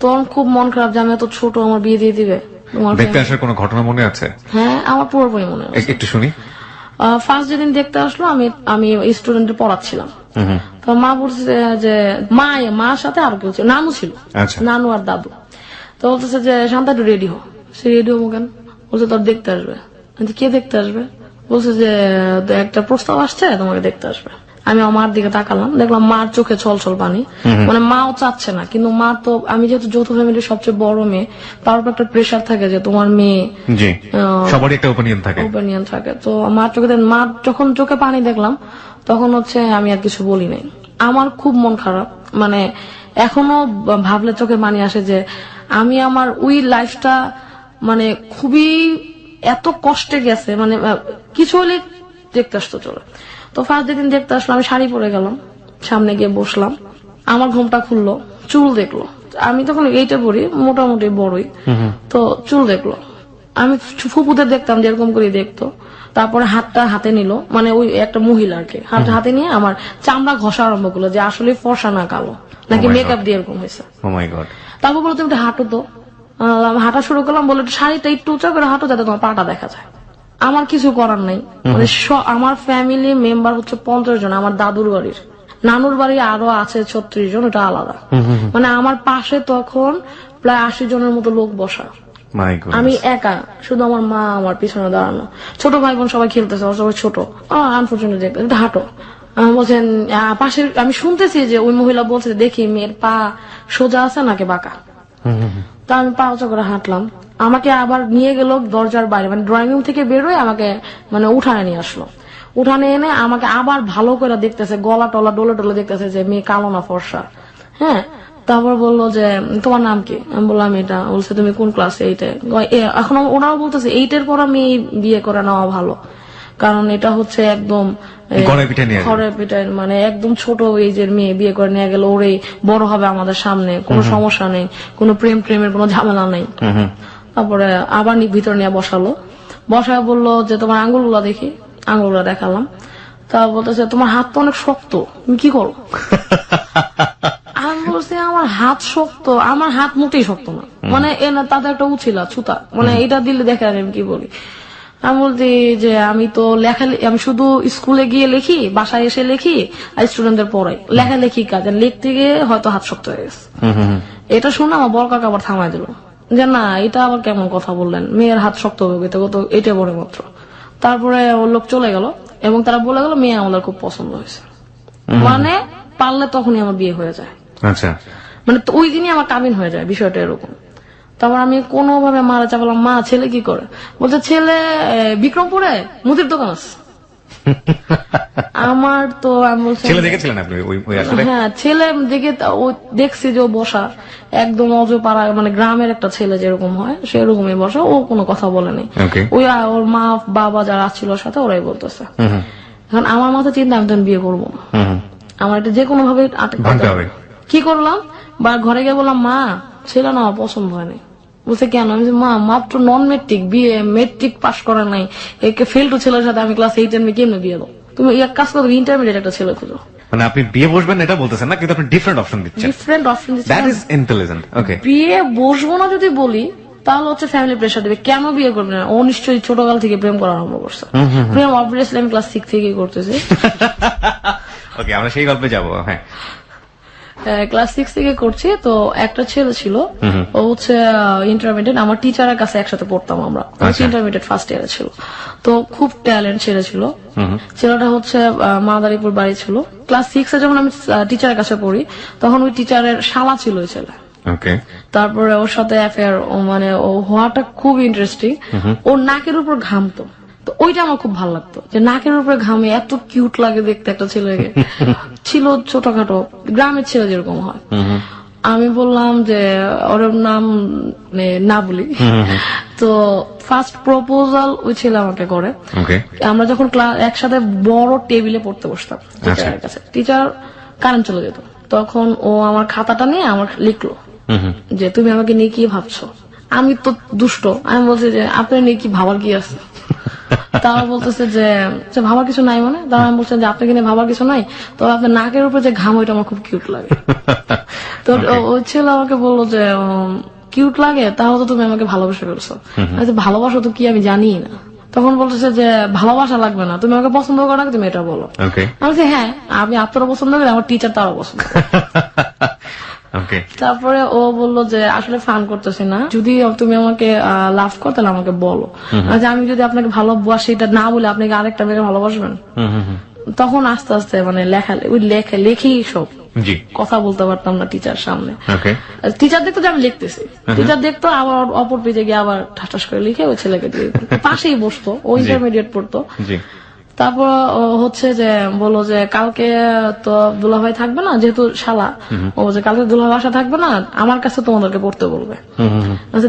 তখন খুব মন খারাপ যে আমি এত ছোট, আমার বিয়ে দিয়ে দিবে। তোমার দেখতে আসার কোনো ঘটনা মনে আছে? হ্যাঁ, আমার পুরোপুরি মনে আছে। একটু শুনি। ফার্স্ট যেদিন দেখতে আসলো, আমি স্টুডেন্টের পড়াচ্ছিলাম। তো মা বলছে যে মার সাথে আরো কেউ ছিল, নানু ছিল, আচ্ছা। নানু আর দাদু। তো বলতেছে যে শান্তা একটু রেডি হো। সে রেডি হবো কেন? বলছে তোর দেখতে আসবে। আমি কে দেখতে আসবে? বলছে যে একটা প্রস্তাব আসছে, তোমাকে দেখতে আসবে। আমি আমার দিকে তাকালাম, দেখলাম মার চোখে ছল ছল পানি। মানে মাও চাচ্ছে না, কিন্তু মা তো, আমি যেহেতু যৌথ ফ্যামিলির সবচেয়ে বড় মেয়ে, তার উপর একটা প্রেশার থাকে যে তোমার মেয়ে, জি সবারই একটা ওপিনিয়ন থাকে। ওপিনিয়ন থাকে। তো মার চোখে, মার যখন চোখে পানি দেখলাম, তখন হচ্ছে আমি আর কিছু বলি নাই। আমার খুব মন খারাপ, মানে এখনো ভাবলে চোখে পানি আসে যে আমি আমার ওই লাইফটা মানে খুবই এত কষ্টে গেছে, মানে কিছু হলে দেখতে আসতো চলে। তো ফার্স্ট যেদিন দেখতে আসলো, আমি শাড়ি পরে গেলাম, সামনে গিয়ে বসলাম, আমার ঘুমটা খুললো, চুল দেখলো। আমি তখন এইটা পরি, মোটামুটি বড়ই, তো চুল দেখলো। আমি ফুপুদের দেখতাম যেরকম করে দেখতো। তারপরে হাতটা হাতে নিল, মানে ওই একটা মহিলা আর কি, হাতটা হাতে নিয়ে আমার চামড়া ঘষা আরম্ভ করলো যে আসলে ফর্সা না কালো, নাকি Oh my মেকআপ God. দিয়ে এরকম হয়েছে। ও মাই গড। তারপর বলতো তুমি হাঁটো তো। হাঁটা শুরু করলাম, বলে শাড়িটা একটু উঁচা করে হাঁটো যাতে তোমার পাটা দেখা যায়। আমার কিছু করার নাই, মানে আমার ফ্যামিলি মেম্বার হচ্ছে 50 জন, আমার দাদুর বাড়ির, নানুর বাড়ি আরো আছে 36 জন, ওটা আলাদা। মানে আমার পাশে তখন প্রায় 80 জনের মতো লোক বসা, মাই গড। আমি একা, শুধু আমার মা আমার পিছনে দাঁড়ানো, ছোট ভাই বোন সবাই খেলতেছে, ওরা সবাই ছোট। আনফর্চুনেটলি দেখতে হাঁটো বলছেন পাশে। আমি শুনতেছি যে ওই মহিলা বলছে দেখি মেয়ের পা সোজা আছে নাকি বাঁকা। তা আমি পা উঁচা করে হাঁটলাম, আমাকে আবার নিয়ে গেল দরজার বাইরে, মানে ড্রয়িং রুম থেকে বেরোয় আমাকে মানে উঠানে নিয়ে আসলো। উঠানে এনে আমাকে আবার ভালো করে দেখতেছে, গলা টলা ডলে ডলে দেখতেছে যে মেয়ে কালো না ফর্সা। হ্যাঁ, তারপর বললো যে তোমার নাম কি? আমি বললাম এটা। বলছে তুমি কোন ক্লাস? 8-এ। এখন ওনাও বলতেছে 8-এর পর আমি বিয়ে করে নেওয়া ভালো, কারণ এটা হচ্ছে একদম ঘরে পিঠায়, মানে একদম ছোট এজের মেয়ে বিয়ে করে নিয়ে গেল, ওরে বড় হবে আমাদের সামনে, কোনো সমস্যা নেই, কোনো প্রেমের কোনো ঝামেলা নেই। তারপরে আবার ভিতর নিয়ে বসালো, বসায় বললো যে তোমার আঙ্গুলগুলা দেখি। আঙ্গুলগুলা দেখালাম, তা বলতেছে তোমার হাত তো অনেক শক্ত, তুমি কি করো? আমি বলছি আমার হাত শক্ত? আমার হাত মোটেই শক্ত না, মানে তাদের একটা উছিলা ছুতা, মানে এটা দিলে দেখে আমি কি বলি। আমি বলছি যে আমি তো আমি শুধু স্কুলে গিয়ে লিখি, বাসায় এসে লিখি, আর স্টুডেন্টদের পড়াই, লেখালেখি কাজ, লিখতে গিয়ে হয়তো হাত শক্ত হয়ে গেছে। এটা শুনে আমার বড় কাকা আবার থামাই দিল যে না, এটা আবার কেমন কথা বললেন, মেয়ের হাত শক্ত হবে তো এটা বড় মাত্র। তারপরে ওর লোক চলে গেল এবং তারা বলে গেল মেয়ে আমাদের খুব পছন্দ হয়েছে, মানে পারলে তখনই আমার বিয়ে হয়ে যায়। আচ্ছা, মানে ওই দিনই আমার কাবিন হয়ে যায়, বিষয়টা এরকম। তারপর আমি কোনোভাবে মারা চাপালাম, মা ছেলে কি করে? বলছে ছেলে বিক্রমপুরে মুদির দোকান আছে। আমার তো আমি বলছি ছেলে দেখেছিলেন আপনি? হ্যাঁ, ছেলে দেখে দেখছি যে ও বসা একদম অজপাড়া, মানে গ্রামের একটা ছেলে যেরকম হয় সেরকমই বসা, ও কোনো কথা বলেনি। ওই ওর মা বাবা যারা আসছিল সাথে ওরাই বলতেছে। এখন আমার মাথা চিন্তা আমি তখন বিয়ে করবো না, আমার এটা যে কোনো ভাবে আটকে হবে। কি করলাম, বা ঘরে গিয়ে বললাম মা ছেলে না আমার পছন্দ হয়নি। বলছে কেন? আমি মা মাত্র নন মেট্রিক, বিয়ে মেট্রিক পাস করা নাই, একে ফেল টু ছেলের সাথে আমি ক্লাস 8 কেমনে বিয়ে দেবো? তুমি এক কাজ করো, ইন্টারমিডিয়েট একটা ছেলে খুঁজো। মানে আপনি বিয়ে বসবেন এটা বলতেছেন না, কিন্তু আপনি ডিফারেন্ট অপশন দিচ্ছেন। That is intelligent. ওকে, বিয়ে বসবো না যদি বলি তাহলে হচ্ছে ফ্যামিলি প্রেশার দেবে, কেন বিয়ে করবে না? ও নিশ্চয়ই ছোটকাল থেকে প্রেম করা আরম্ভ করছে। প্রেম অবভিয়াসলি আমি ক্লাস 6 থেকেই করতেছি। ওকে, আমরা সেই গল্পে যাবো। হ্যাঁ, ক্লাস 6 থেকে করছি। তো একটা ছেলে ছিল, ও হচ্ছে ইন্টারমিডিয়েট, আমার টিচারের কাছে একসাথে পড়তাম আমরা, ইন্টারমিডিয়েট ফার্স্ট ইয়ারে ছিল। তো খুব ট্যালেন্ট ছেলে ছিল। ছেলেটা হচ্ছে মাদারীপুর বাড়ি ছিল। ক্লাস 6-এ যখন আমি টিচারের কাছে পড়ি, তখন ওই টিচারের শালা ছিল ওই ছেলে। ওকে। তারপরে ওর সাথে অ্যাফেয়ার মানে ও হওয়াটা খুব ইন্টারেস্টিং। ওর নাকের উপর ঘামতো, তো ওইটা আমার খুব ভালো লাগতো যে নাকের উপরে ঘামে, এত কিউট লাগে দেখতে একটা ছেলেকে। ছিল ছোটখাটো গ্রামের ছেলে যেরকম হয়। আমি বললাম যে ওর নাম মানে না বলি। তো ফার্স্ট প্রপোজাল ওই ছেলে আমাকে করে। আমরা যখন একসাথে বড় টেবিলে পড়তে বসতাম টিচারের কাছে, টিচার কারেন্ট চলে যেত, তখন ও আমার খাতাটা নিয়ে আমার লিখলো যে তুমি আমাকে নিয়ে কি ভাবছো। আমি তো দুষ্ট, আমি বলছি যে আপনি নিয়ে কি ভাবার কি আছে। তারা বলতেছে যে ভাবার কিছু নাই, মানে তারা আমি বলছি যে আপনাকে নিয়ে ভাবার কিছু নাই, তবে আপনার নাকের উপরে যে ঘাম ওইটা আমার খুব কিউট লাগে। তো ওই ছেলে আমাকে বললো যে কিউট লাগে, তাহলে তো তুমি আমাকে ভালোবেসে ফেলছো। ভালোবাসা তো কি আমি জানি না। তখন বলতেছে যে ভালোবাসা লাগবে না, তুমি আমাকে পছন্দ করো না, তুমি এটা বলো। আমি বলছি হ্যাঁ, আমি আপনারও পছন্দ করি, আমার টিচার তারও পছন্দ করে। তারপরে ও বললো যে আসলে ফান করতেছি না, যদি তুমি আমাকে লাভ করো তাহলে আমাকে বলো। আমি যদি আপনাকে ভালোবাসি এটা না বলে আপনাকে আরেকটা মেয়েকে ভালোবাসবেন। তখন আস্তে আস্তে মানে লেখি সব কথা বলতে পারতাম না টিচার সামনে। টিচার দেখতো যে আমি লিখতেছি, টিচার দেখতো আবার অপর পেজে গিয়ে আবার ঠাস ঠাস করে লিখে ওই ছেলেকে দিয়ে পাশেই বসতো, ও ইন্টারমিডিয়েট পড়তো। তারপর হচ্ছে যে বললো যে কালকে তো দুলাভাই থাকবে না, যেহেতু শালা, ও বলছে কালকে দুলাভাই বাসা থাকবে না, আমার কাছে তোমাদেরকে পড়তে বলবে।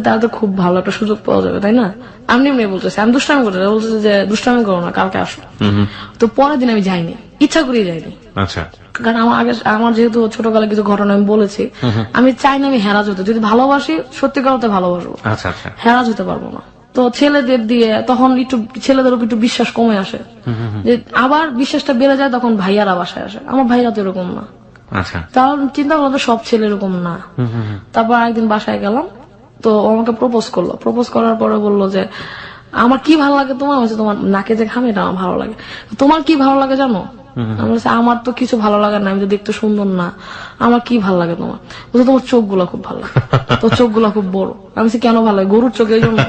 তাহলে তো খুব ভালো একটা সুযোগ পাওয়া যাবে, তাই না। আমি এমনি বলতেছি, আমি দুষ্টামি করতে বলতেছি যে দুষ্টামি করো না, কালকে আসো। তো পরের দিন আমি যাইনি, ইচ্ছা করেই যাইনি। কারণ আমার যেহেতু ছোটকালে কিছু ঘটনা আমি বলেছি, আমি চাই না আমি হেরাজ হতে, যদি ভালোবাসি সত্যিকার হতে ভালোবাসবো, হেরাজ হতে পারবো না। তো ছেলেদের দিয়ে তখন একটু ছেলেদের উপর একটু বিশ্বাস কমে আসে, যে আবার বিশ্বাসটা বেড়ে যায় তখন ভাইয়ারা বাসায় আসে। আমার ভাইরা তো এরকম না। তাহলে চিন্তা করলাম তো সব ছেলে এরকম না। তারপর একদিন বাসায় গেলাম, তো ও আমাকে প্রপোজ করলো। প্রপোজ করার পরে বললো যে আমার কি ভালো লাগে তোমার, তোমার নাকে যে ঘামে এটা আমার ভালো লাগে। তোমার কি ভালো লাগে জানো? আমার তো কিছু ভালো লাগে না, আমি তো দেখতে সুন্দর না, আমার কি ভালো লাগে তোমার? বলছে তোমার চোখ গুলা খুব ভালো লাগে, তোর চোখ গুলা খুব বড়। আমি কেন ভালো লাগে? গরুর চোখ এই জন্য।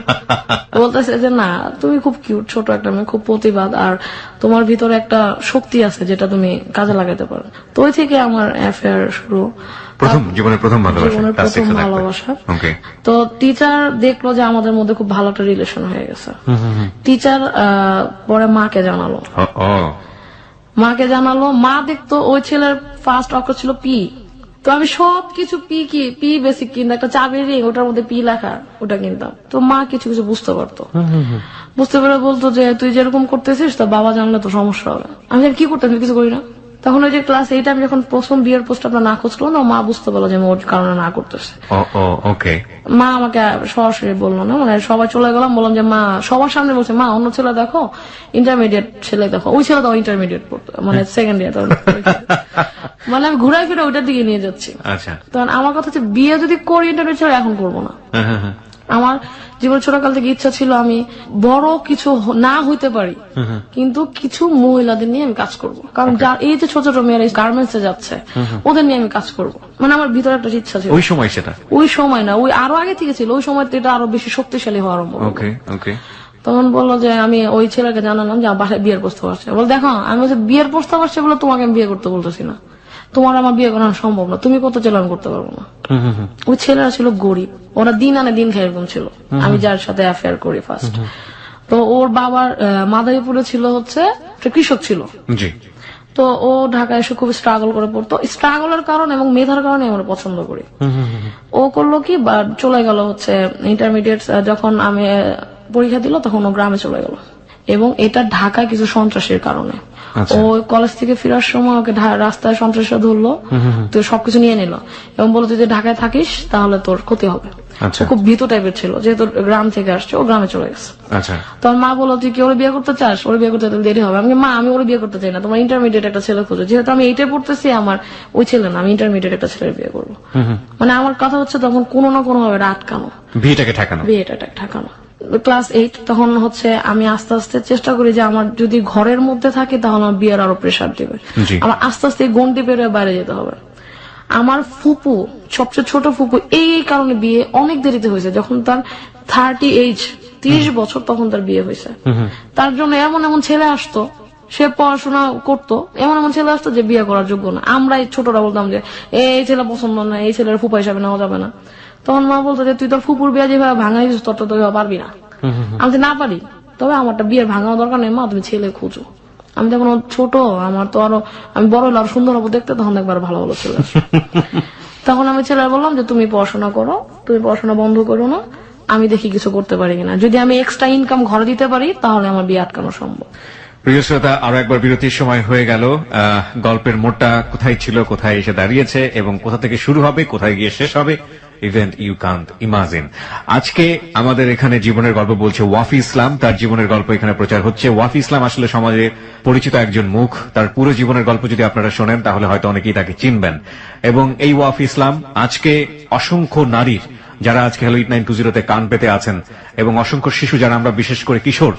বলতেছে যে না, তুমি খুব কিউট, ছোট একটা মেয়ে, খুব প্রতিবাদ, আর তোমার ভিতরে একটা শক্তি আছে যেটা তুমি কাজে লাগাতে পারো। তো ওই থেকে আমার অ্যাফেয়ার শুরু, জীবনের প্রথম ভালোবাসা। তো টিচার দেখলো যে আমাদের মধ্যে খুব ভালো একটা রিলেশন হয়ে গেছে। টিচার পরে মাকে জানালো, মা দেখতো ওই ছেলের ফার্স্ট অক্ষর ছিল পি। তো আমি সবকিছু পি বেসিক কিনতাম, একটা চাবির রিং ওটার মধ্যে পি লেখা, ওটা কিনতাম। তো মা কিছু কিছু বুঝতে পারতো, বুঝতে পেরে বলতো যে তুই যেরকম করতেছিস তা বাবা জানলে তো সমস্যা হবে। আমি কি করতাম, কিছু করি না। তখন ওই যে ক্লাস 8 আমি যখন প্রথম বিয়ের প্রস্তাবটা না খোঁজ করলো না, মা বুঝতে পারলো যে আমি ওর কারণে না করতেছে। মা আমাকে সরাসরি বললো না, মানে সবাই চলে গেলাম, বললাম যে মা, সবার সামনে বলছে মা অন্য ছেলে দেখো, ইন্টারমিডিয়েট ছেলে দেখো। ওই ছেলে তো ইন্টারমিডিয়েট পড়তো, মানে সেকেন্ড ইয়ার। মানে আমি ঘুরাই ফিরে ওইটার দিকে নিয়ে যাচ্ছি। তখন আমার কথা হচ্ছে বিয়ে যদি করি ইন্টারমিডিয়েট ছেলে এখন করবো না। আমার জীবন ছোটকাল থেকে ইচ্ছা ছিল আমি বড় কিছু না হইতে পারি, কিন্তু কিছু মহিলাদের নিয়ে আমি কাজ করব। কারণ এই যে ছোট ছোট মেয়েরা গার্মেন্টস এ যাচ্ছে, ওদের নিয়ে আমি কাজ করব। মানে আমার ভিতরে একটা ইচ্ছা ছিল। ওই সময় না, ওই আরো আগে থেকে ছিল। ওই সময় এটা আরো বেশি শক্তিশালী হওয়া আরম্ভ। তখন বললো যে আমি ওই ছেলেকে জানালাম যে আমার বাসায় বিয়ের প্রস্তাব আসছে। বল দেখো, আমি বলছি বিয়ের প্রস্তাব আসছে বলে তোমাকে আমি বিয়ে করতে বলতেছি না, তোমার আমার বিয়ে করানো সম্ভব না, তুমি কত ছেলে আমি করতে পারবো না। ওই ছেলেরা ছিল গরিব, ওরা দিন আনে দিন খায় এরকম ছিল। আমি যার সাথে অ্যাফেয়ার করি ফার্স্ট, তো ওর বাবার মাদারীপুরে ছিল হচ্ছে কৃষক ছিল। তো ও ঢাকায় এসে খুব স্ট্রাগল করে পড়তো। স্ট্রাগলের কারণে এবং মেধার কারণে আমরা পছন্দ করি। ও করলো কি, চলে গেল হচ্ছে ইন্টারমিডিয়েট, যখন আমি পরীক্ষা দিল তখন ও গ্রামে চলে গেল। এবং এটা ঢাকায় কিছু সন্ত্রাসের কারণে। ও কলেজ থেকে ফেরার সময় ওকে রাস্তায় সন্ত্রাসীরা ধরলো, তো সবকিছু নিয়ে নিল এবং বলতো যে ঢাকায় থাকিস তাহলে তোর ক্ষতি হবে। খুব ভীত টাইপের ছিল, যেহেতু গ্রাম থেকে আসছে, ও গ্রামে চলে গেছে। তখন মা বললো তুই কি ওরে বিয়ে করতে চাস? ওরে বিয়ে করতে দেরি হবে। আমি মা, আমি ওরে বিয়ে করতে চাই না, তোমার ইন্টারমিডিয়েট একটা ছেলে খোঁজো। যেহেতু আমি এইটাই পড়তেছি, আমার ওই ছেলে না, আমি ইন্টারমিডিয়েট একটা ছেলের বিয়ে করবো। মানে আমার কথা হচ্ছে তখন কোনো না কোনো ভাবে আটকানো, বিয়েটাকে ঠেকানো। ক্লাস 8 তখন হচ্ছে আমি আস্তে আস্তে চেষ্টা করি যে আমার যদি ঘরের মধ্যে থাকে তাহলে আমার বিয়ের আরো প্রেশার দিবে, আমার আস্তে আস্তে গন্ডি পেরিয়ে বাইরে যেতে হবে। আমার ফুপু, সবচেয়ে ছোট ফুপু, এই কারণে বিয়ে অনেক দেরিতে হয়েছে। যখন তার 30 বছর তখন তার বিয়ে হয়েছে। তার জন্য এমন এমন ছেলে আসতো সে পড়াশোনা করতো, এমন এমন ছেলে আসতো যে বিয়ে করার যোগ্য না। আমরা এই ছোটরা বলতাম যে এই ছেলে পছন্দ না, এই ছেলের ফুপা হিসাবে নেওয়া যাবে না। তখন মা বলতো যে তুই তোর ফুপুর বিয়ে যেভাবে ভাঙা দিস তোর তো পারবি না। আমি তো না পারি, তবে আমারটা বিয়ের ভাঙানো দরকার নেই মা, তুমি ছেলে খুঁজো। আমি তখন ছোট, আমার তো আরো আমি বড় হলে আরো সুন্দর হবো দেখতে, তখন একবার ভালো ভালো ছেলে আসে। তখন আমি ছেলেরা বললাম যে তুমি পড়াশোনা করো, তুমি পড়াশোনা বন্ধ করো না, আমি দেখি কিছু করতে পারি কিনা, যদি আমি এক্সট্রা ইনকাম ঘরে দিতে পারি তাহলে আমার বিয়ে আটকানো সম্ভব। প্রিয় শ্রোতা, আরো একবার বিরতির সময় হয়ে গেল। গল্পের মোড়টা কোথায় ছিল, কোথায় এসে দাঁড়িয়েছে এবং কোথা থেকে শুরু হবে, কোথায় গিয়ে শেষ হবে, ইভেন্ট ইউ কান্ট ইমাজিন। আজকে আমাদের এখানে জীবনের গল্প বলছে ওয়াফি ইসলাম, তার জীবনের গল্প এখানে প্রচার হচ্ছে। ওয়াফি ইসলাম আসলে সমাজে পরিচিত একজন মুখ। তার পুরো জীবনের গল্প যদি আপনারা শোনেন তাহলে হয়তো অনেকেই তাকে চিনবেন। এবং এই ওয়াফি ইসলাম আজকে অসংখ্য নারীর, যারা আজকে হ্যালো 8920 কান পেতে আছেন, এবং অসংখ্য শিশু যারা আমরা বিশেষ করে কিশোর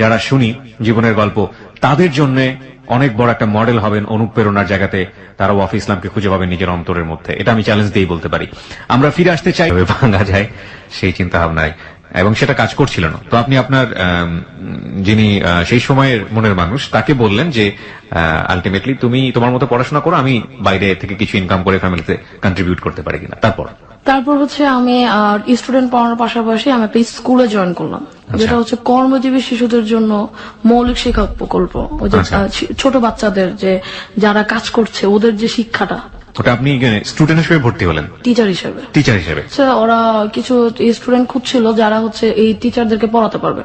যারা শুনি জীবনের গল্প, তাদের জন্য অনেক বড় একটা মডেল হবেন, অনুপ্রেরণার জায়গাতে তারা ওয়াফি ইসলামকে খুঁজে পাবেন নিজের অন্তরের মধ্যে। এটা আমি চ্যালেঞ্জ দিয়েই বলতে পারি। আমরা ফিরে আসতে চাই ভাঙা যায় সেই চিন্তা ভাবনায়, এবং সেটা কাজ করছিল না। তো আপনি আপনার যিনি সেই সময়ের মনের মানুষ তাকে বললেন যে আলটিমেটলি তুমি তোমার মতো পড়াশোনা করো, আমি বাইরে থেকে কিছু ইনকাম করে ফ্যামিলিতে কন্ট্রিবিউট করতে পারি কিনা। তারপর হচ্ছে আমি স্টুডেন্ট পড়ানোর পাশাপাশি আমি একটা স্কুলে জয়েন করলাম, যেটা হচ্ছে কর্মজীবী শিশুদের জন্য মৌলিক শিক্ষা প্রকল্প। ওই যে ছোট বাচ্চাদের যে যারা কাজ করছে ওদের যে শিক্ষাটা, ওটা আপনি স্টুডেন্ট হিসেবে ভর্তি হলেন? টিচার হিসেবে। ওরা কিছু স্টুডেন্ট খুঁজছিল যারা হচ্ছে এই টিচারদেরকে পড়াতে পারবে।